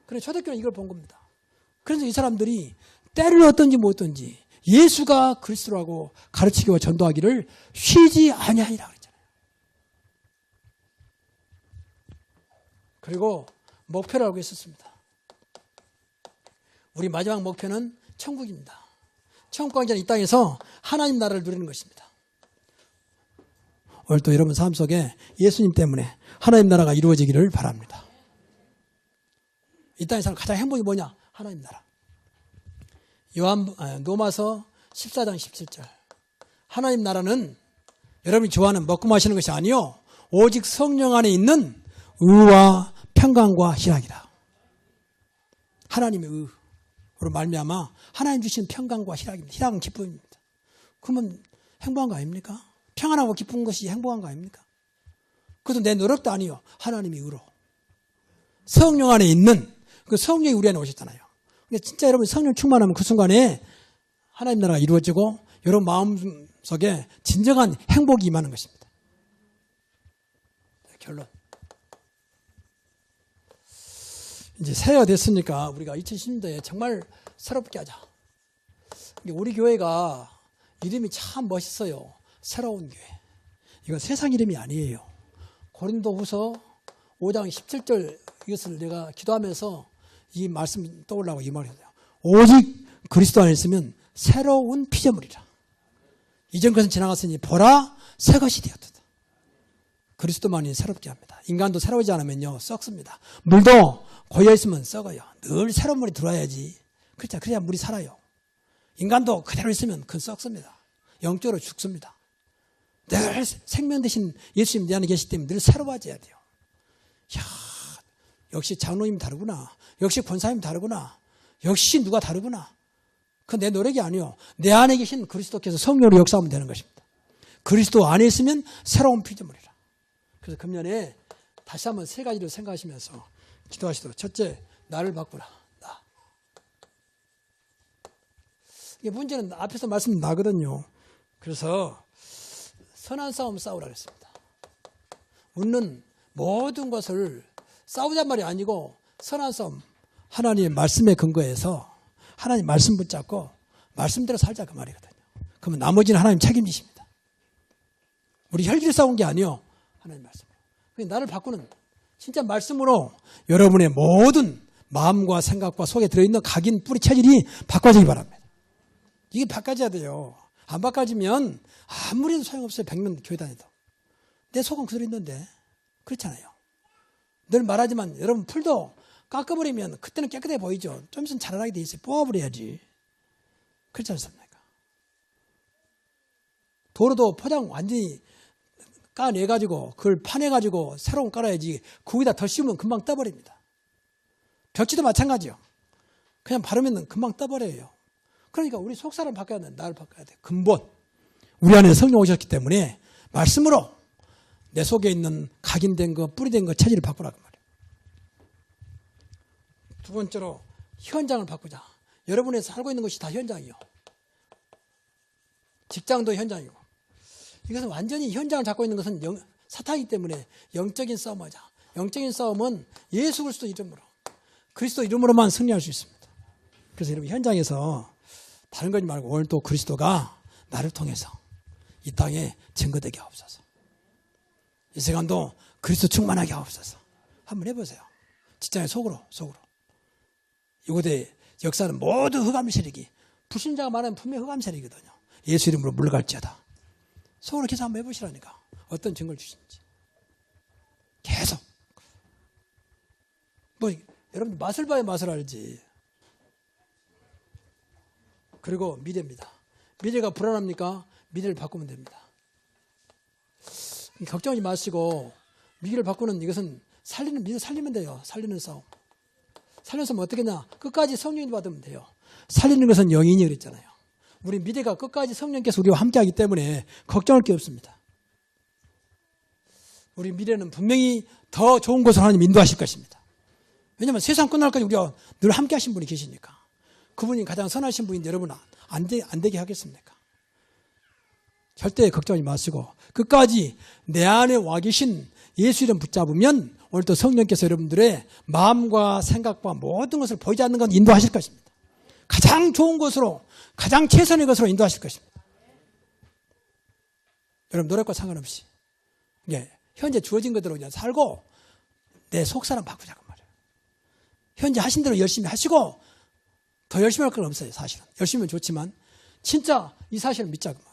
그래서 초대교회는 이걸 본 겁니다. 그래서 이 사람들이 때를 얻든지 못 얻든지 예수가 그리스도라고 가르치기와 전도하기를 쉬지 아니하리라 그랬잖아요. 그리고 목표라고 했었습니다. 우리 마지막 목표는 천국입니다. 천국 강자는 이 땅에서 하나님 나라를 누리는 것입니다. 오늘도 여러분 삶 속에 예수님 때문에 하나님 나라가 이루어지기를 바랍니다. 이 땅에서 가장 행복이 뭐냐? 하나님 나라. 로마서 14장 17절. 하나님 나라는 여러분이 좋아하는 먹고 마시는 것이 아니요 오직 성령 안에 있는 의와 평강과 희락이라. 하나님의 의로 말미암아 하나님 주신 평강과 희락입니다. 희락은 기쁨입니다. 그러면 행복한 거 아닙니까? 평안하고 기쁜 것이 행복한 거 아닙니까? 그것도 내 노력도 아니요 하나님의 의로. 성령 안에 있는 그 성령이 우리 안에 오셨잖아요. 근데 진짜 여러분 성령 충만하면 그 순간에 하나님 나라가 이루어지고 여러분 마음속에 진정한 행복이 임하는 것입니다. 결론. 이제 새해가 됐으니까 우리가 2010년도에 정말 새롭게 하자. 우리 교회가 이름이 참 멋있어요. 새로운 교회. 이건 세상 이름이 아니에요. 고린도후서 5장 17절 이것을 내가 기도하면서 이 말씀 떠올라고 이 말을 해요. 오직 그리스도 안에 있으면 새로운 피조물이라. 이전 것은 지나갔으니 보라 새 것이 되었다. 그리스도만이 새롭게 합니다. 인간도 새로우지 않으면요 썩습니다. 물도 고여있으면 썩어요. 늘 새로운 물이 들어와야지. 그렇죠. 그래야 물이 살아요. 인간도 그대로 있으면 그건 썩습니다. 영적으로 죽습니다. 늘 생명 대신 예수님 내 안에 계시기 때문에 늘 새로워져야 돼요. 이야, 역시 장로님 다르구나. 역시 권사님 다르구나. 역시 누가 다르구나. 그건 내 노력이 아니요. 내 안에 계신 그리스도께서 성령으로 역사하면 되는 것입니다. 그리스도 안에 있으면 새로운 피조물이라. 그래서 금년에 다시 한번 세 가지를 생각하시면서 기도하시도록. 첫째, 나를 바꾸라. 나. 이게 문제는 앞에서 말씀 나거든요. 그래서 선한 싸움 싸우라 그랬습니다. 우리는 모든 것을 싸우잔 말이 아니고 선한 싸움, 하나님의 말씀에 근거해서 하나님 말씀 붙잡고 말씀대로 살자 그 말이거든요. 그러면 나머지는 하나님 책임지십니다. 우리 혈기를 싸운 게 아니요. 하나님 말씀으로. 나를 바꾸는 진짜 말씀으로 여러분의 모든 마음과 생각과 속에 들어있는 각인 뿌리 체질이 바꿔지기 바랍니다. 이게 바꿔져야 돼요. 안 바꿔지면 아무리 해도 소용없어요. 100년 교회 다녀도. 내 속은 그대로 있는데 그렇잖아요. 늘 말하지만 여러분 풀도 깎아버리면 그때는 깨끗해 보이죠. 좀 있으면 자라나게 돼 있어요. 뽑아버려야지. 그렇지 않습니까? 도로도 포장 완전히 까내가지고 그걸 파내가지고 새로운 깔아야지. 거기다 더 씌우면 금방 떠버립니다. 벽지도 마찬가지요. 그냥 바르면 금방 떠버려요. 그러니까 우리 속사람 바꿔야 돼. 나를 바꿔야 돼. 근본. 우리 안에 성령 오셨기 때문에 말씀으로 내 속에 있는 각인된 거, 뿌리된 거, 체질을 바꾸라고 말이에요. 두 번째로 현장을 바꾸자. 여러분이 살고 있는 것이 다 현장이요. 직장도 현장이고. 이것은 완전히 현장을 잡고 있는 것은 사탄이기 때문에 영적인 싸움하자. 영적인 싸움은 예수 그리스도 이름으로, 그리스도 이름으로만 승리할 수 있습니다. 그래서 여러분 현장에서 다른 거지 말고 오늘 또 그리스도가 나를 통해서 이 땅에 증거되게 하옵소서. 이 시간도 그리스도 충만하게 하옵소서. 한번 해보세요. 직장의 속으로. 이곳의 역사는 모두 흑암 세력이, 불신자가 말하면 분명히 흑암 세력이거든요. 예수 이름으로 물러갈지어다. 속으로 기도 한번 해보시라니까. 어떤 증거를 주시는지. 계속. 여러분 맛을 봐야 맛을 알지. 그리고 미래입니다. 미래가 불안합니까? 미래를 바꾸면 됩니다. 걱정하지 마시고 미래를 바꾸는 이것은 미래 살리면 돼요. 살리는 싸움. 살려서 어떻게 했냐? 끝까지 성령이 받으면 돼요. 살리는 것은 영인이 그랬잖아요. 우리 미래가 끝까지 성령께서 우리와 함께하기 때문에 걱정할 게 없습니다. 우리 미래는 분명히 더 좋은 곳으로 하나님 인도하실 것입니다. 왜냐하면 세상 끝날까지 우리와 늘 함께하신 분이 계시니까. 그분이 가장 선하신 분인데 여러분 안 되게 하겠습니까? 절대 걱정하지 마시고 끝까지 내 안에 와 계신 예수 이름 붙잡으면 오늘도 성령께서 여러분들의 마음과 생각과 모든 것을 보이지 않는 건 인도하실 것입니다. 가장 좋은 것으로, 가장 최선의 것으로 인도하실 것입니다. 여러분 노력과 상관없이 현재 주어진 것대로 그냥 살고 내 속사람 바꾸자고 말이에요. 현재 하신 대로 열심히 하시고 더 열심히 할 건 없어요. 사실은 열심히는 좋지만 진짜 이 사실을 믿자고 말이에요.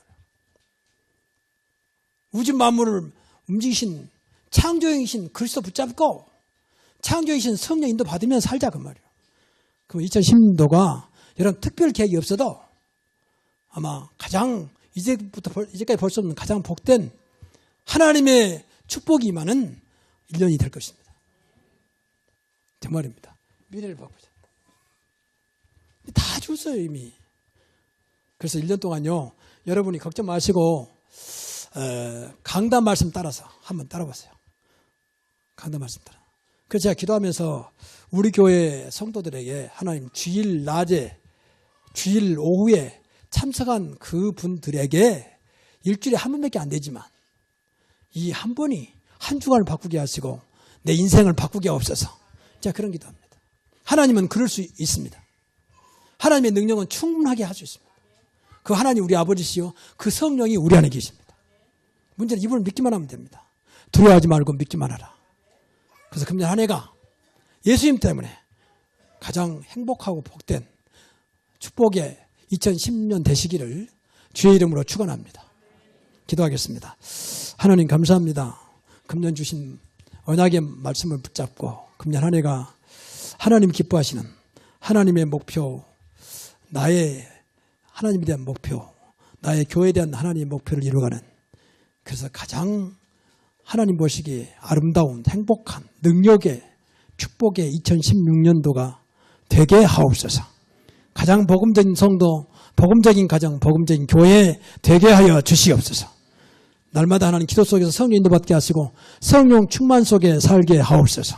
우주 만물을 움직이신 창조형이신 그리스도 붙잡고 창조형이신 성령 인도 받으면 살자 그 말이에요. 그럼 2010년도가 이런 특별 계획이 없어도 아마 가장 이제까지 볼 수 없는 가장 복된 하나님의 축복이 임하는 1년이 될 것입니다. 정말입니다. 미래를 바꾸자. 다 줬어요 이미. 그래서 1년 동안요 여러분이 걱정 마시고 강단 말씀 따라서 한번 따라보세요. 강단 말씀 따라. 그래서 제가 기도하면서 우리 교회 성도들에게 하나님 주일 낮에 주일 오후에 참석한 그분들에게 일주일에 한 번밖에 안 되지만 이 한 번이 한 주간을 바꾸게 하시고 내 인생을 바꾸게 하옵소서. 제가 그런 기도합니다. 하나님은 그럴 수 있습니다. 하나님의 능력은 충분하게 할 수 있습니다. 그 하나님 우리 아버지시요 그 성령이 우리 안에 계십니다. 문제는 이분을 믿기만 하면 됩니다. 두려워하지 말고 믿기만 하라. 그래서 금년 한 해가 예수님 때문에 가장 행복하고 복된 축복의 2010년 되시기를 주의 이름으로 축원합니다. 기도하겠습니다. 하나님 감사합니다. 금년 주신 언약의 말씀을 붙잡고 금년 한 해가 하나님 기뻐하시는 하나님의 목표, 나의 하나님에 대한 목표, 나의 교회에 대한 하나님의 목표를 이루어가는 그래서 가장 하나님 보시기에 아름다운 행복한 능력의 축복의 2016년도가 되게 하옵소서. 가장 복음적인 성도, 복음적인 가정, 복음적인 교회 되게 하여 주시옵소서. 날마다 하나님 기도 속에서 성령 인도받게 하시고 성령 충만 속에 살게 하옵소서.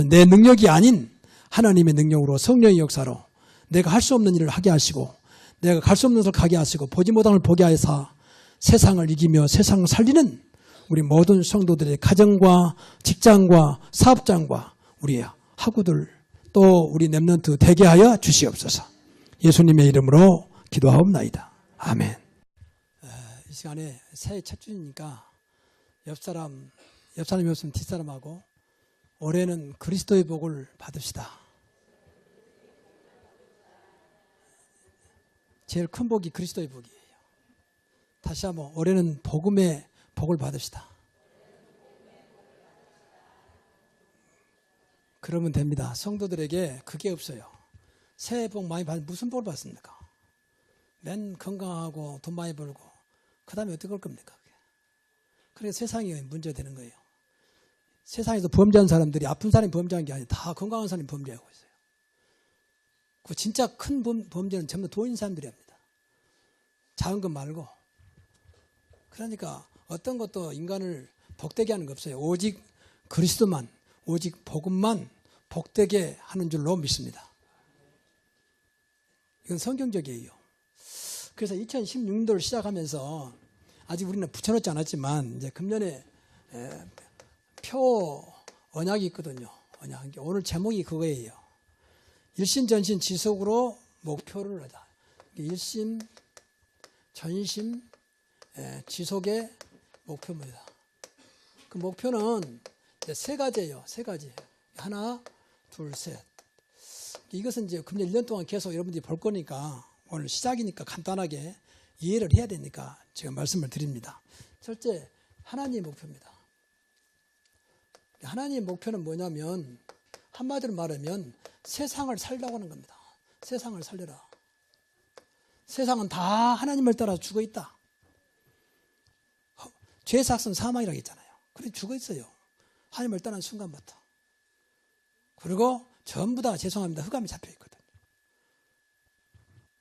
내 능력이 아닌 하나님의 능력으로 성령의 역사로 내가 할 수 없는 일을 하게 하시고 내가 갈 수 없는 것을 가게 하시고 보지 못한 걸 보게 하사 세상을 이기며 세상을 살리는 우리 모든 성도들의 가정과 직장과 사업장과 우리 학우들 또 우리 렘넌트 되게 하여 주시옵소서. 예수님의 이름으로 기도하옵나이다. 아멘. 이 시간에 새해 첫 주니까 옆 사람이 없으면 뒷사람하고 올해는 그리스도의 복을 받읍시다. 제일 큰 복이 그리스도의 복이에요. 다시 한번 올해는 복음의 복을 받읍시다. 그러면 됩니다. 성도들에게 그게 없어요. 새해 복 많이 받으면 무슨 복을 받습니까? 맨 건강하고 돈 많이 벌고 그 다음에 어떻게 할 겁니까? 그래서 세상이 문제되는 거예요. 세상에서 범죄한 사람들이 아픈 사람이 범죄한 게 아니라 다 건강한 사람이 범죄하고 있어요. 그 진짜 큰 범죄는 전부 돈 있는 사람들이 합니다. 작은 것 말고. 그러니까 어떤 것도 인간을 복되게 하는 거 없어요. 오직 그리스도만, 오직 복음만 복되게 하는 줄로 믿습니다. 이건 성경적이에요. 그래서 2016년도를 시작하면서 아직 우리는 붙여놓지 않았지만 이제 금년에 표 언약이 있거든요. 언약. 오늘 제목이 그거예요. 일심 전심 지속으로 목표를 하자. 일심 전심 지속의 목표입니다. 그 목표는 이제 세 가지예요. 세 가지. 하나, 둘, 셋. 이것은 이제 금년 1년 동안 계속 여러분들이 볼 거니까 오늘 시작이니까 간단하게 이해를 해야 되니까 제가 말씀을 드립니다. 첫째, 하나님의 목표입니다. 하나님의 목표는 뭐냐면 한마디로 말하면 세상을 살려고 하는 겁니다. 세상을 살려라. 세상은 다 하나님을 따라 죽어 있다. 죄의 삭은 사망이라고 했잖아요. 그래 죽어 있어요. 하나님을 떠난 순간부터. 그리고 전부 다 죄송합니다. 흑암이 잡혀 있거든요.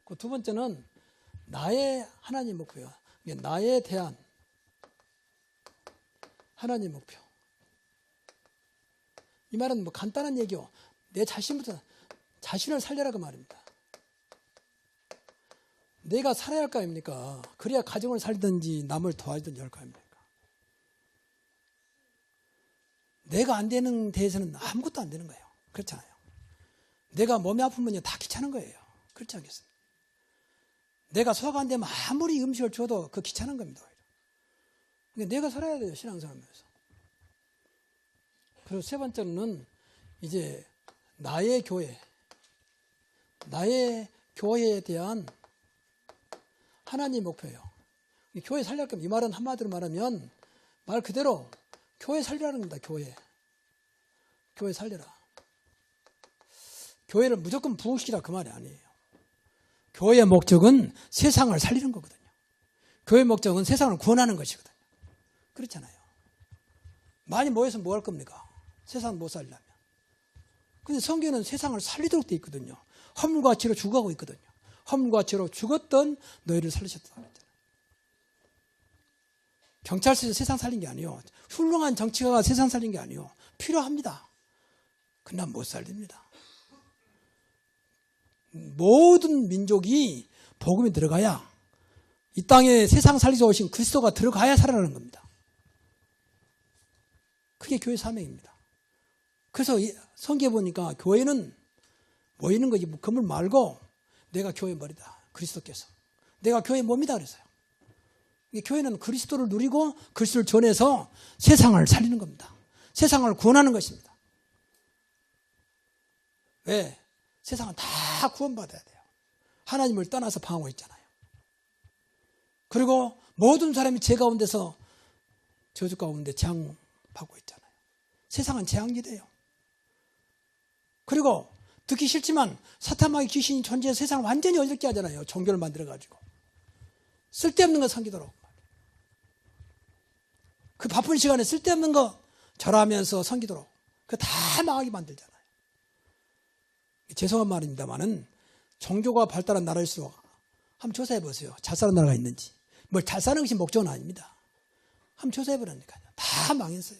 그 두 번째는 나의 하나님 목표야. 나에 대한 하나님 목표. 이 말은 뭐 간단한 얘기요. 내 자신부터 자신을 살려라 그 말입니다. 내가 살아야 할 거 아닙니까? 그래야 가정을 살든지 남을 도와주든지 할 거 아닙니까? 내가 안 되는 데에서는 아무것도 안 되는 거예요. 그렇잖아요. 내가 몸이 아프면 다 귀찮은 거예요. 그렇지 않겠습니까? 내가 소화가 안 되면 아무리 음식을 줘도 그 귀찮은 겁니다. 그러니까 내가 살아야 돼요. 신앙생활하면서. 그리고 세 번째는 이제 나의 교회. 나의 교회에 대한 하나님 목표예요. 교회 살릴 겁니다. 이 말은 한마디로 말하면 말 그대로 교회 살리라는 겁니다. 교회. 교회 살려라. 교회를 무조건 부흥시키라 그 말이 아니에요. 교회의 목적은 세상을 살리는 거거든요. 교회의 목적은 세상을 구원하는 것이거든요. 그렇잖아요. 많이 모여서 뭐 할 겁니까? 세상을 못 살려면. 근데 성경은 세상을 살리도록 돼 있거든요. 허물과 죄로 죽어가고 있거든요. 허물과 죄로 죽었던 너희를 살리셨다 그랬잖아요. 경찰서에서 세상 살린 게 아니에요. 훌륭한 정치가가 세상 살린 게 아니에요. 필요합니다. 그러나 못 살립니다. 모든 민족이 복음이 들어가야 이 땅에 세상 살리러 오신 그리스도가 들어가야 살아나는 겁니다. 그게 교회 사명입니다. 그래서 성경에 보니까 교회는 모이는 거지 건물 말고 내가 교회 머리다. 그리스도께서. 내가 교회 몸이다 그랬어요. 교회는 그리스도를 누리고 그리스도를 전해서 세상을 살리는 겁니다. 세상을 구원하는 것입니다. 왜? 세상은 다 구원받아야 돼요. 하나님을 떠나서 방황하고 있잖아요. 그리고 모든 사람이 죄 가운데서 저주 가운데 재앙받고 있잖아요. 세상은 재앙지대예요. 그리고 듣기 싫지만 사탄마귀 귀신이 존재해서 세상을 완전히 어렵게 하잖아요. 종교를 만들어가지고. 쓸데없는 거 섬기도록. 그 바쁜 시간에 쓸데없는 거 절하면서 섬기도록. 그거 다 망하게 만들잖아요. 죄송한 말입니다만은 종교가 발달한 나라일수록 한번 조사해 보세요. 잘 사는 나라가 있는지. 뭘 잘 사는 것이 목적은 아닙니다. 한번 조사해 보라니까요. 다 망했어요.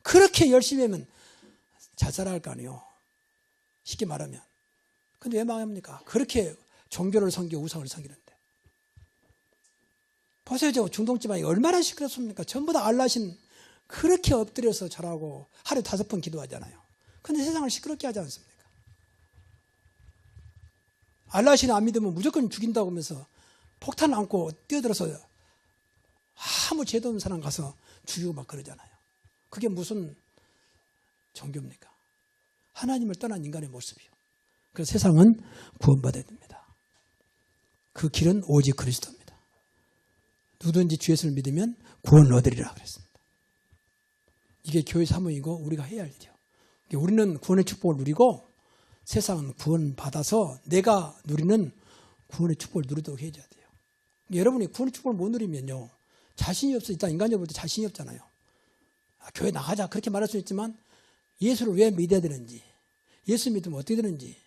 그렇게 열심히 하면 잘 살아야 할 거 아니에요. 쉽게 말하면. 근데 왜 망합니까? 그렇게 종교를 섬기고 우상을 섬기는데. 보세요. 저 중동지방이 얼마나 시끄럽습니까? 전부 다 알라신 그렇게 엎드려서 절하고 하루에 5번 기도하잖아요. 근데 세상을 시끄럽게 하지 않습니까? 알라신을 안 믿으면 무조건 죽인다고 하면서 폭탄 안고 뛰어들어서 아무 죄도 없는 사람 가서 죽이고 막 그러잖아요. 그게 무슨 종교입니까? 하나님을 떠난 인간의 모습이요. 그래서 세상은 구원받아야 됩니다. 그 길은 오직 그리스도입니다. 누구든지 주 예수를 믿으면 구원을 얻으리라 그랬습니다. 이게 교회 사명이고 우리가 해야 할 일이요. 우리는 구원의 축복을 누리고 세상은 구원받아서 내가 누리는 구원의 축복을 누리도록 해줘야 돼요. 여러분이 구원의 축복을 못 누리면요, 자신이 없어. 일단 인간적으로 볼 때 자신이 없잖아요. 교회 나가자 그렇게 말할 수 있지만 예수를 왜 믿어야 되는지, 예수 믿으면 어떻게 되는지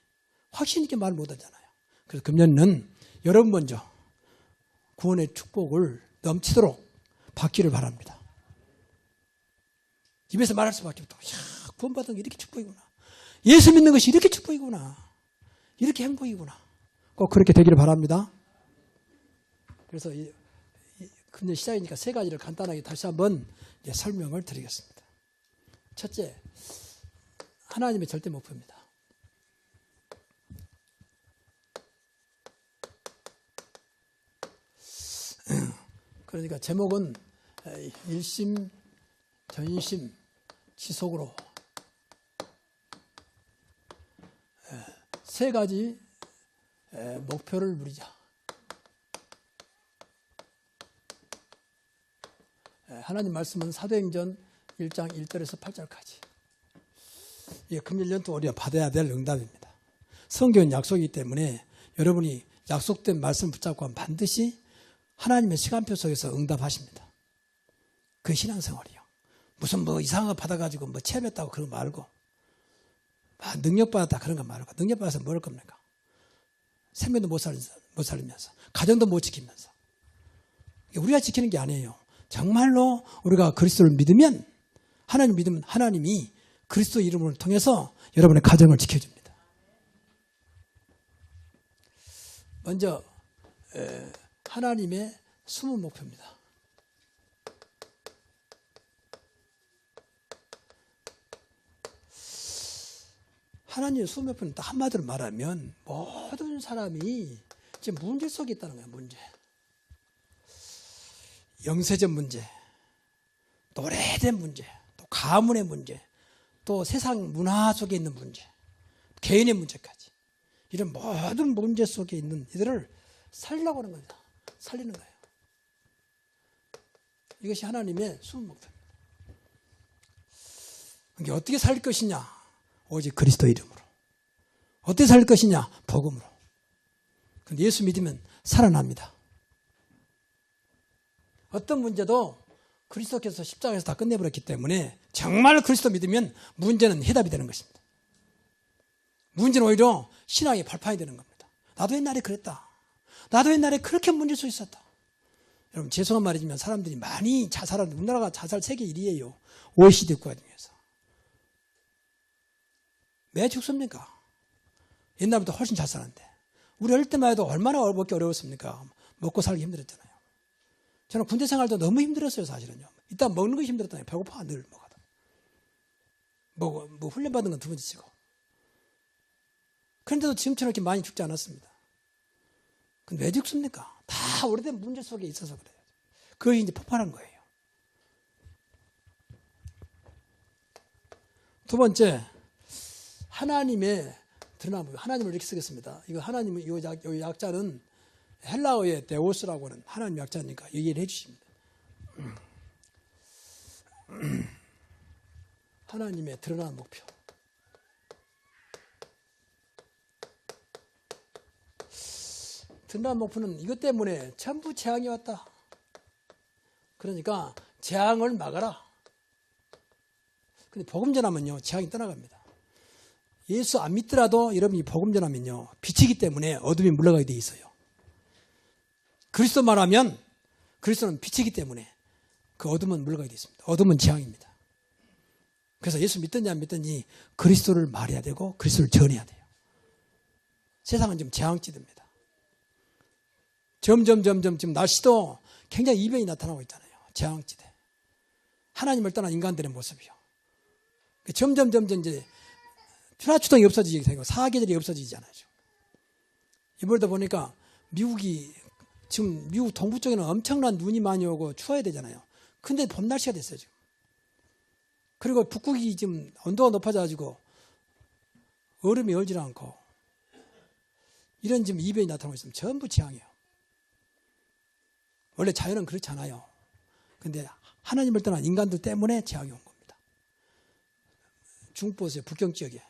확신 있게 말 못 하잖아요. 그래서 금년은 여러분 먼저 구원의 축복을 넘치도록 받기를 바랍니다. 입에서 말할 수밖에 없다. 야, 구원받은 게 이렇게 축복이구나. 예수 믿는 것이 이렇게 축복이구나. 이렇게 행복이구나. 꼭 그렇게 되기를 바랍니다. 그래서 금년 시작이니까 세 가지를 간단하게 다시 한번 설명을 드리겠습니다. 첫째, 하나님의 절대 목표입니다. 그러니까 제목은 일심, 전심, 지속으로 세 가지 목표를 누리자. 하나님 말씀은 사도행전 1장 1절에서 8절까지. 이게 금년 연도 우리가 받아야 될 응답입니다. 성경은 약속이기 때문에 여러분이 약속된 말씀 붙잡고 하면 반드시 하나님의 시간표 속에서 응답하십니다. 그 신앙생활이요. 무슨 뭐 이상한 거 받아가지고 뭐 체험했다고 그런 거 말고, 능력받았다 그런 거 말고, 능력받아서 뭘 겁니까? 생명도 못 살리면서, 가정도 못 지키면서. 우리가 지키는 게 아니에요. 정말로 우리가 그리스도를 믿으면, 하나님 믿으면 하나님이 그리스도 이름을 통해서 여러분의 가정을 지켜줍니다. 먼저 하나님의 숨은 목표입니다. 하나님의 숨은 목표는 딱 한마디로 말하면 모든 사람이 지금 문제 속에 있다는 거예요. 문제. 영세적 문제, 또 오래된 문제, 또 가문의 문제, 또 세상 문화 속에 있는 문제, 개인의 문제까지. 이런 모든 문제 속에 있는 이들을 살리려고 하는 겁니다. 살리는 거예요. 이것이 하나님의 숨은 목표입니다. 이게 어떻게 살릴 것이냐? 오직 그리스도 이름으로. 어떻게 살릴 것이냐? 복음으로. 근데 예수 믿으면 살아납니다. 어떤 문제도 그리스도께서 십자가에서 다 끝내버렸기 때문에 정말 그리스도 믿으면 문제는 해답이 되는 것입니다. 문제는 오히려 신앙의 발판이 되는 겁니다. 나도 옛날에 그랬다. 나도 옛날에 그렇게 문제 속에 있었다. 여러분 죄송한 말이지만 사람들이 많이 자살하는, 우리나라가 자살 세계 1위예요. OECD 국가 중에서. 왜 죽습니까? 옛날보다 훨씬 자살한데. 우리 어릴 때만 해도 얼마나 먹기 어려웠습니까? 먹고 살기 힘들었잖아요. 저는 군대 생활도 너무 힘들었어요, 사실은요. 일단 먹는 것이 힘들었다니요. 배고파, 늘 먹어도. 뭐 훈련받은 건 두 번째 치고. 그런데도 지금처럼 이렇게 많이 죽지 않았습니다. 근데 왜 죽습니까? 다 오래된 문제 속에 있어서 그래요. 그것이 이제 폭발한 거예요. 두 번째, 하나님의 드러남, 하나님을 이렇게 쓰겠습니다. 이거 하나님은, 이 약자는 헬라어의 데오스라고 하는 하나님 약자니까 얘기를 해주십니다. 하나님의 드러난 목표. 드러난 목표는 이것 때문에 전부 재앙이 왔다. 그러니까 재앙을 막아라. 근데 복음 전하면요, 재앙이 떠나갑니다. 예수 안 믿더라도 여러분이 복음 전하면요, 빛이기 때문에 어둠이 물러가게 돼 있어요. 그리스도 말하면 그리스도는 빛이기 때문에 그 어둠은 물러가게 돼 있습니다. 어둠은 재앙입니다. 그래서 예수 믿든지 안 믿든지 그리스도를 말해야 되고 그리스도를 전해야 돼요. 세상은 지금 재앙지대입니다. 점점 지금 날씨도 굉장히 이변이 나타나고 있잖아요. 재앙지대. 하나님을 떠난 인간들의 모습이요. 점점 이제 휴나추동이 없어지게 되고 사계절이 없어지잖아요. 이번에도 보니까 미국이 지금 미국 동부 쪽에는 엄청난 눈이 많이 오고 추워야 되잖아요. 근데 봄 날씨가 됐어요, 지금. 그리고 북극이 지금 온도가 높아져가지고 얼음이 얼질 않고 이런 지금 이변이 나타나고 있으면 전부 재앙이에요. 원래 자연은 그렇지 않아요. 근데 하나님을 떠난 인간들 때문에 재앙이 온 겁니다. 중국 보세요, 북경 지역에.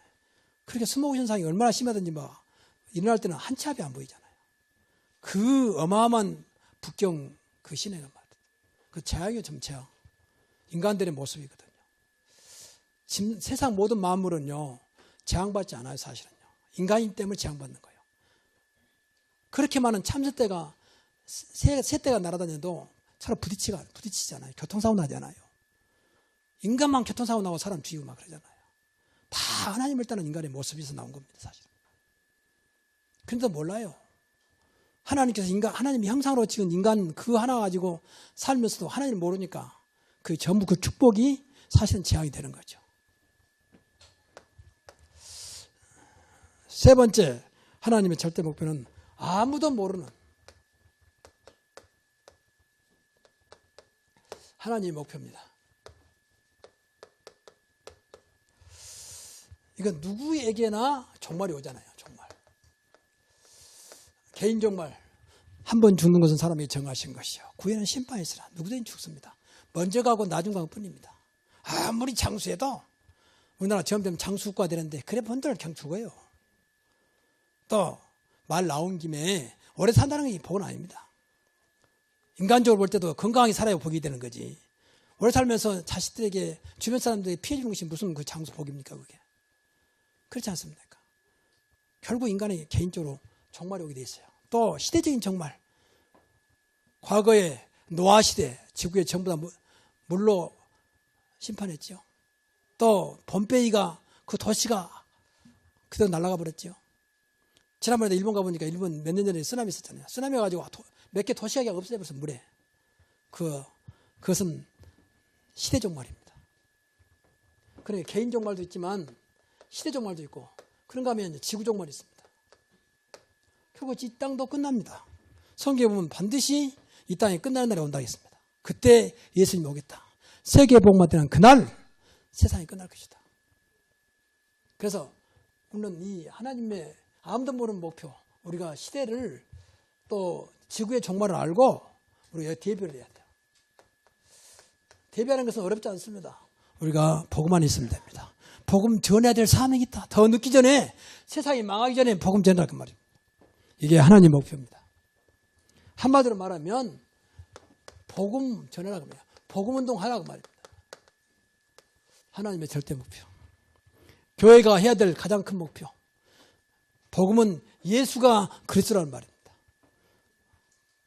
그렇게 스모그 현상이 얼마나 심하든지 막 일어날 때는 한 치 앞이 안 보이잖아요. 그 어마어마한 북경 그 시내가 말이에요. 그 재앙이요, 참 재앙. 인간들의 모습이거든요. 지금 세상 모든 만물은요, 재앙받지 않아요, 사실은요. 인간인 때문에 재앙받는 거예요. 그렇게 많은 참새떼가 새 떼가 날아다녀도 서로 부딪히잖아요. 교통사고 나잖아요. 인간만 교통사고 나고 사람 죽이고 막 그러잖아요. 다 하나님을 따는 인간의 모습에서 나온 겁니다, 사실. 그런데 몰라요. 하나님께서 하나님의 형상으로 지은 인간 그 하나 가지고 살면서도 하나님을 모르니까 그 전부 그 축복이 사실은 재앙이 되는 거죠. 세 번째, 하나님의 절대 목표는 아무도 모르는 하나님의 목표입니다. 이건 누구에게나 종말이 오잖아요. 종말. 개인 종말. 한 번 죽는 것은 사람이 정하신 것이요. 구에는 심판이 있으나 누구든지 죽습니다. 먼저 가고 나중 가고 뿐입니다. 아무리 장수해도 우리나라 점점 장수국가 되는데 그래 본들 그냥 죽어요. 또 말 나온 김에 오래 산다는 게 복은 아닙니다. 인간적으로 볼 때도 건강하게 살아야 복이 되는 거지. 오래 살면서 자식들에게 주변 사람들에게 피해 주는 것이 무슨 그 장수 복입니까 그게. 그렇지 않습니까? 결국 인간이 개인적으로 종말이 오게 돼 있어요. 또 시대적인 종말. 과거에 노아 시대 지구에 전부 다 물로 심판했죠. 또 폼페이가 그 도시가 그대로 날아가 버렸죠. 지난번에 일본 가보니까 일본 몇 년 전에 쓰나미 있었잖아요. 쓰나미 와가지고 몇 개 도시가 없애버렸어 물에. 그것은 시대 종말입니다. 그러니까 개인 종말도 있지만 시대 종말도 있고 그런가 하면 지구 종말이 있습니다. 결국 이 땅도 끝납니다. 성경에 보면 반드시 이 땅이 끝나는 날이 온다 했습니다. 그때 예수님이 오겠다. 세계 복음화 되는 그날 세상이 끝날 것이다. 그래서 우리는 이 하나님의 아무도 모르는 목표, 우리가 시대를 또 지구의 종말을 알고 우리가 대비를 해야 돼요. 대비하는 것은 어렵지 않습니다. 우리가 복음만 있으면 됩니다. 복음 전해야 될 사명이 있다. 더 늦기 전에 세상이 망하기 전에 복음 전하라 그 말입니다. 이게 하나님의 목표입니다. 한마디로 말하면 복음 전하라 그 말이에요. 복음 운동하라 그 말입니다. 하나님의 절대 목표. 교회가 해야 될 가장 큰 목표. 복음은 예수가 그리스도라는 말입니다.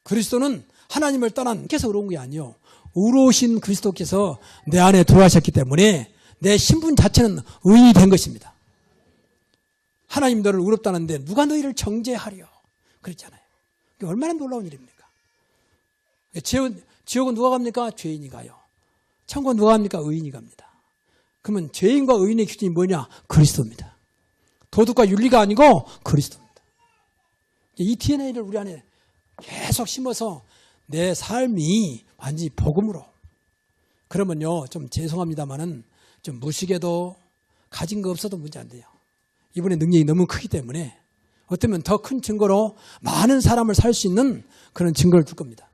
그리스도는 하나님을 떠난 께서 의로운 게 아니요. 의로우신 그리스도께서 내 안에 들어가셨기 때문에 내 신분 자체는 의인이 된 것입니다. 하나님 너를 의롭다는데 누가 너희를 정죄하려 그랬잖아요. 이게 얼마나 놀라운 일입니까? 지옥은 누가 갑니까? 죄인이 가요. 천국은 누가 갑니까? 의인이 갑니다. 그러면 죄인과 의인의 기준이 뭐냐? 그리스도입니다. 도덕과 윤리가 아니고 그리스도입니다. 이 DNA를 우리 안에 계속 심어서 내 삶이 완전히 복음으로. 그러면요, 좀 죄송합니다만은 좀 무식해도 가진 거 없어도 문제 안 돼요. 이분의 능력이 너무 크기 때문에 어쩌면 더 큰 증거로 많은 사람을 살 수 있는 그런 증거를 줄 겁니다.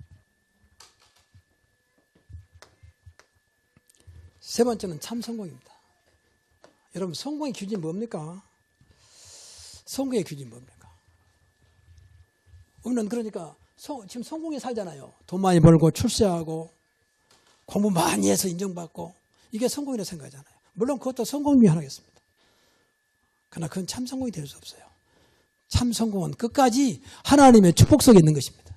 세 번째는 참 성공입니다. 여러분, 성공의 기준이 뭡니까? 성공의 기준이 뭡니까? 우리는 그러니까 지금 성공에 살잖아요. 돈 많이 벌고 출세하고 공부 많이 해서 인정받고 이게 성공이라고 생각하잖아요. 물론 그것도 성공 중에 하나겠습니다. 그러나 그건 참 성공이 될 수 없어요. 참 성공은 끝까지 하나님의 축복 속에 있는 것입니다.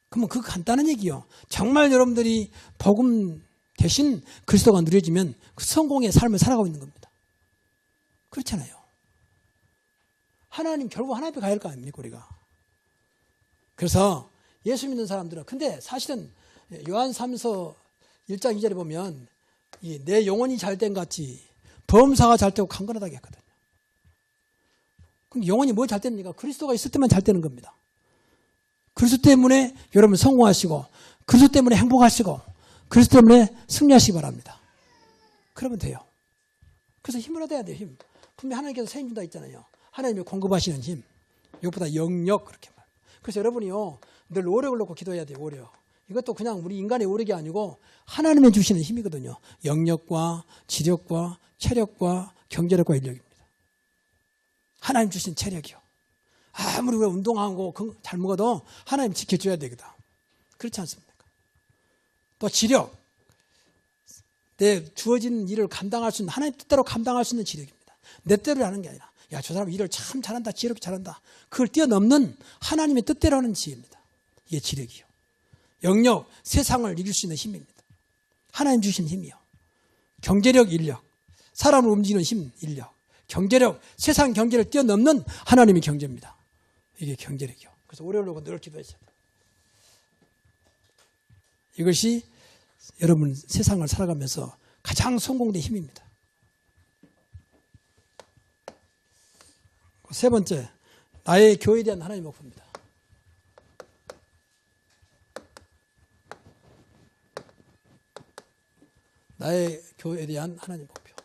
그러면 그 간단한 얘기요. 정말 여러분들이 복음 대신 그리스도가 누려지면 그 성공의 삶을 살아가고 있는 겁니다. 그렇잖아요. 하나님 결국 하나님 앞에 가야 할 거 아닙니까 우리가. 그래서 예수 믿는 사람들은 근데 사실은 요한 3서 1장 2절에 보면 내 영혼이 잘된 같이 범사가 잘되고 강건하다고 했거든요. 그럼 영혼이 뭐 잘됩니까? 그리스도가 있을 때만 잘되는 겁니다. 그리스도 때문에 여러분 성공하시고 그리스도 때문에 행복하시고 그리스도 때문에 승리하시기 바랍니다. 그러면 돼요. 그래서 힘을 얻어야 돼요. 힘. 분명히 하나님께서 세 힘 준다 있잖아요. 하나님이 공급하시는 힘. 이것보다 영역 그렇게 말. 그래서 여러분이요 늘 오력을 놓고 기도해야 돼요. 오력. 이것도 그냥 우리 인간의 오력이 아니고 하나님이 주시는 힘이거든요. 영역과 지력과 체력과 경제력과 인력입니다. 하나님 주신 체력이요. 아무리 우리가 운동하고 잘 먹어도 하나님 지켜줘야 되거든. 그렇지 않습니까? 또 지력. 내 주어진 일을 감당할 수 있는 하나님 뜻대로 감당할 수 있는 지력입니다. 내 뜻대로 하는 게 아니라 야, 저 사람 일을 참 잘한다. 지혜롭게 잘한다. 그걸 뛰어넘는 하나님의 뜻대로 하는 지혜입니다. 이게 지력이요. 영역, 세상을 이길 수 있는 힘입니다. 하나님 주신 힘이요. 경제력, 인력. 사람을 움직이는 힘, 인력. 경제력, 세상 경제를 뛰어넘는 하나님의 경제입니다. 이게 경제력이요. 그래서 오래오래 늘 기도했어요. 이것이 여러분 세상을 살아가면서 가장 성공된 힘입니다. 세 번째, 나의 교회에 대한 하나님의 목표입니다. 나의 교회에 대한 하나님의 목표.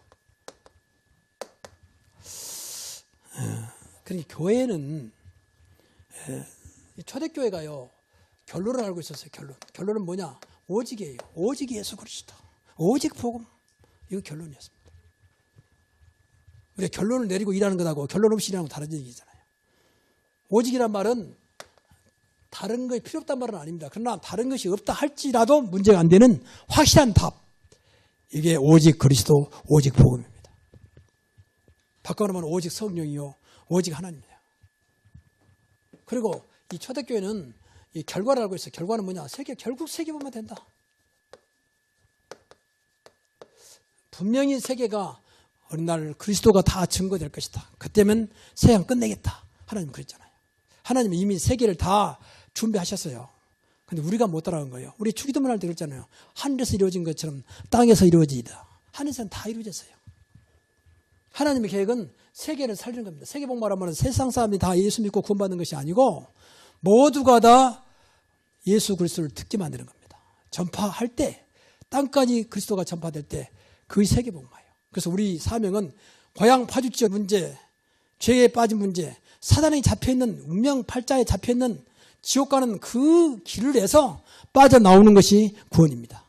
그러니까 교회는 초대교회가요 결론을 알고 있었어요. 결론은 뭐냐? 오직이에요. 오직 예수 그리스도. 오직 복음. 이거 결론이었습니다. 우리가 결론을 내리고 일하는 것하고 결론 없이 일하는 건 다른 얘기잖아요. 오직이란 말은 다른 것이 필요 없단 말은 아닙니다. 그러나 다른 것이 없다 할지라도 문제가 안 되는 확실한 답. 이게 오직 그리스도, 오직 복음입니다. 바꿔 말하면 오직 성령이요, 오직 하나님이에요. 그리고 이 초대교회는 이 결과를 알고 있어요. 결과는 뭐냐? 결국 세계 보면 된다. 분명히 세계가 어느 날 그리스도가 다 증거될 것이다. 그때면 세상 끝내겠다. 하나님 그랬잖아요. 하나님은 이미 세계를 다 준비하셨어요. 근데 우리가 못 따라간 거예요. 우리 주기도문 할 때 그랬잖아요. 하늘에서 이루어진 것처럼 땅에서 이루어지이다. 하늘에서는 다 이루어졌어요. 하나님의 계획은 세계를 살리는 겁니다. 세계복음하라면 세상 사람이 다 예수 믿고 구원받는 것이 아니고 모두가 다 예수 그리스도를 듣게 만드는 겁니다. 전파할 때 땅까지 그리스도가 전파될 때 그의 세계복음화예요. 그래서 우리 사명은 고향 파주지역 문제, 죄에 빠진 문제, 사단에 잡혀있는 운명 팔자에 잡혀있는 지옥 가는 그 길을 내서 빠져나오는 것이 구원입니다.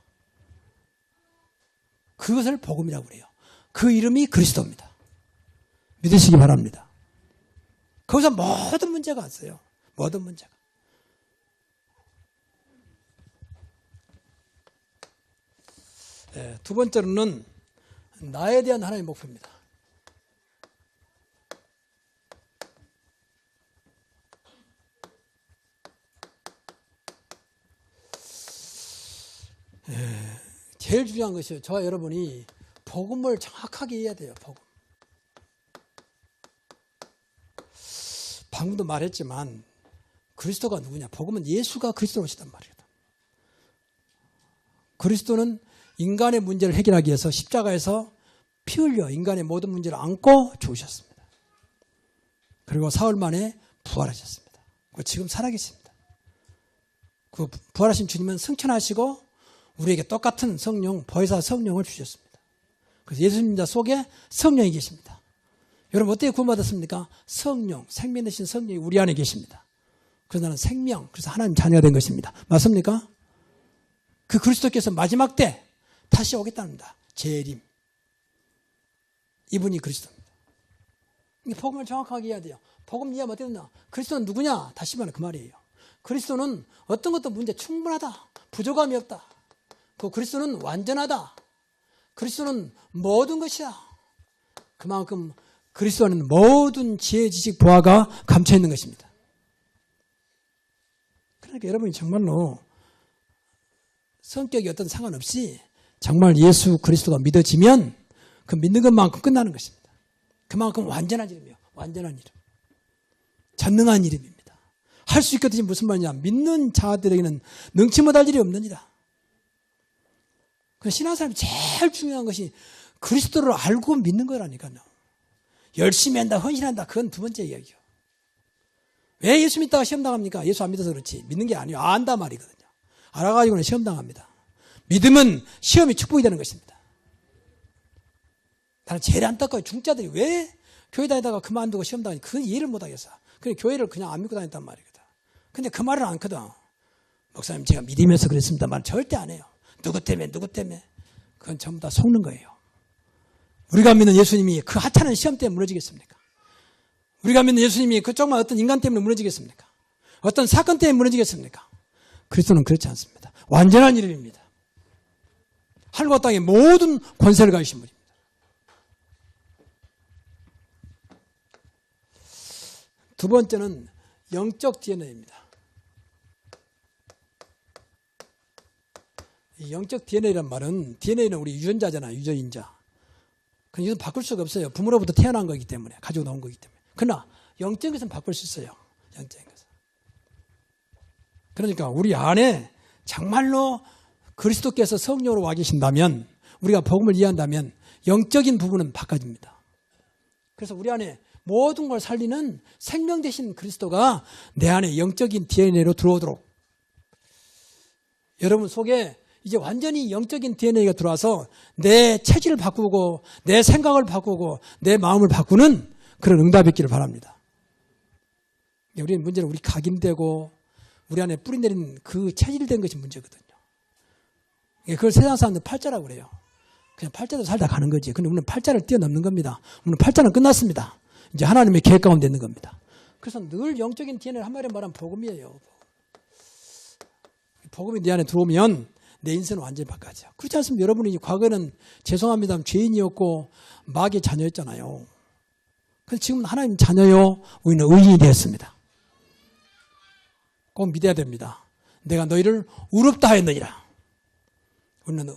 그것을 복음이라고 그래요. 그 이름이 그리스도입니다. 믿으시기 바랍니다. 거기서 모든 문제가 왔어요. 모든 문제가. 네, 두 번째로는 나에 대한 하나님의 목표입니다. 제일 중요한 것이요. 저와 여러분이 복음을 정확하게 이해해야 돼요. 복음. 방금도 말했지만 그리스도가 누구냐? 복음은 예수가 그리스도로 오시단 말이에요. 그리스도는 인간의 문제를 해결하기 위해서 십자가에서 피 흘려 인간의 모든 문제를 안고 죽으셨습니다. 그리고 사흘 만에 부활하셨습니다. 지금 살아계십니다. 그 부활하신 주님은 승천하시고 우리에게 똑같은 성령, 보혜사 성령을 주셨습니다. 그래서 예수님 속에 성령이 계십니다. 여러분 어떻게 구원받았습니까? 성령, 생명 되신 성령이 우리 안에 계십니다. 그래서 나는 생명, 그래서 하나님 자녀가 된 것입니다. 맞습니까? 그 그리스도께서 마지막 때 다시 오겠답니다. 재림. 이분이 그리스도입니다. 복음을 정확하게 이해해야 돼요. 복음 이해하면 어떻게 되냐? 그리스도는 누구냐? 다시 말하면 그 말이에요. 그리스도는 어떤 것도 문제 충분하다. 부족함이 없다. 그 그리스도는 완전하다. 그리스도는 모든 것이다. 그만큼 그리스도 안에는 모든 지혜, 지식, 보화가 감춰 있는 것입니다. 그러니까 여러분이 정말로 성격이 어떤 상관없이 정말 예수 그리스도가 믿어지면 그 믿는 것만큼 끝나는 것입니다. 그만큼 완전한 이름이요. 완전한 이름. 전능한 이름입니다. 할 수 있거든요. 무슨 말이냐. 믿는 자들에게는 능치 못할 일이 없느니라. 신앙생활이 제일 중요한 것이 그리스도를 알고 믿는 거라니까요. 열심히 한다, 헌신한다, 그건 두 번째 이야기요. 왜 예수 믿다가 시험 당합니까? 예수 안 믿어서 그렇지. 믿는 게 아니에요. 안단 말이거든요. 알아가지고는 시험 당합니다. 믿음은 시험이 축복이 되는 것입니다. 나는 제일 안타까워요. 중자들이 왜 교회 다니다가 그만두고 시험 당하니 그 이해를 못 하겠어. 그냥 교회를 그냥 안 믿고 다녔단 말이거든. 근데 그 말을 않거든. 목사님 제가 믿으면서 그랬습니다. 말 절대 안 해요. 누구 때문에. 그건 전부 다 속는 거예요. 우리가 믿는 예수님이 그 하찮은 시험 때문에 무너지겠습니까? 우리가 믿는 예수님이 그 조그만 어떤 인간 때문에 무너지겠습니까? 어떤 사건 때문에 무너지겠습니까? 그리스도는 그렇지 않습니다. 완전한 이름입니다. 하늘과 땅의 모든 권세를 가지신 분입니다. 두 번째는 영적 DNA입니다. 이 영적 DNA란 말은 DNA는 우리 유전자잖아요. 유전인자. 이건 바꿀 수가 없어요. 부모로부터 태어난 거기 때문에 가지고 나온 거기 때문에. 그러나 영적인 것은 바꿀 수 있어요. 영적인 것은. 그러니까 우리 안에 정말로 그리스도께서 성령으로 와 계신다면 우리가 복음을 이해한다면 영적인 부분은 바꿔집니다. 그래서 우리 안에 모든 걸 살리는 생명 되신 그리스도가 내 안에 영적인 DNA로 들어오도록 여러분 속에 이제 완전히 영적인 DNA가 들어와서 내 체질을 바꾸고 내 생각을 바꾸고 내 마음을 바꾸는 그런 응답이 있기를 바랍니다. 우리는 문제는 우리 각인되고 우리 안에 뿌리 내린 그 체질된 것이 문제거든요. 그걸 세상 사람들 팔자라고 그래요. 그냥 팔자도 살다 가는 거지. 근데 우리는 팔자를 뛰어넘는 겁니다. 우리는 팔자는 끝났습니다. 이제 하나님의 계획 가운데 있는 겁니다. 그래서 늘 영적인 DNA를 한마디로 말하면 복음이에요. 복음이 내 안에 들어오면 내 인생은 완전히 바꿔져. 그렇지 않습니까? 여러분이 과거에는 죄송합니다. 죄인이었고 마귀의 자녀였잖아요. 그래서 지금은 하나님 자녀요. 우리는 의인이 되었습니다. 꼭 믿어야 됩니다. 내가 너희를 의롭다 하였느니라. 우리는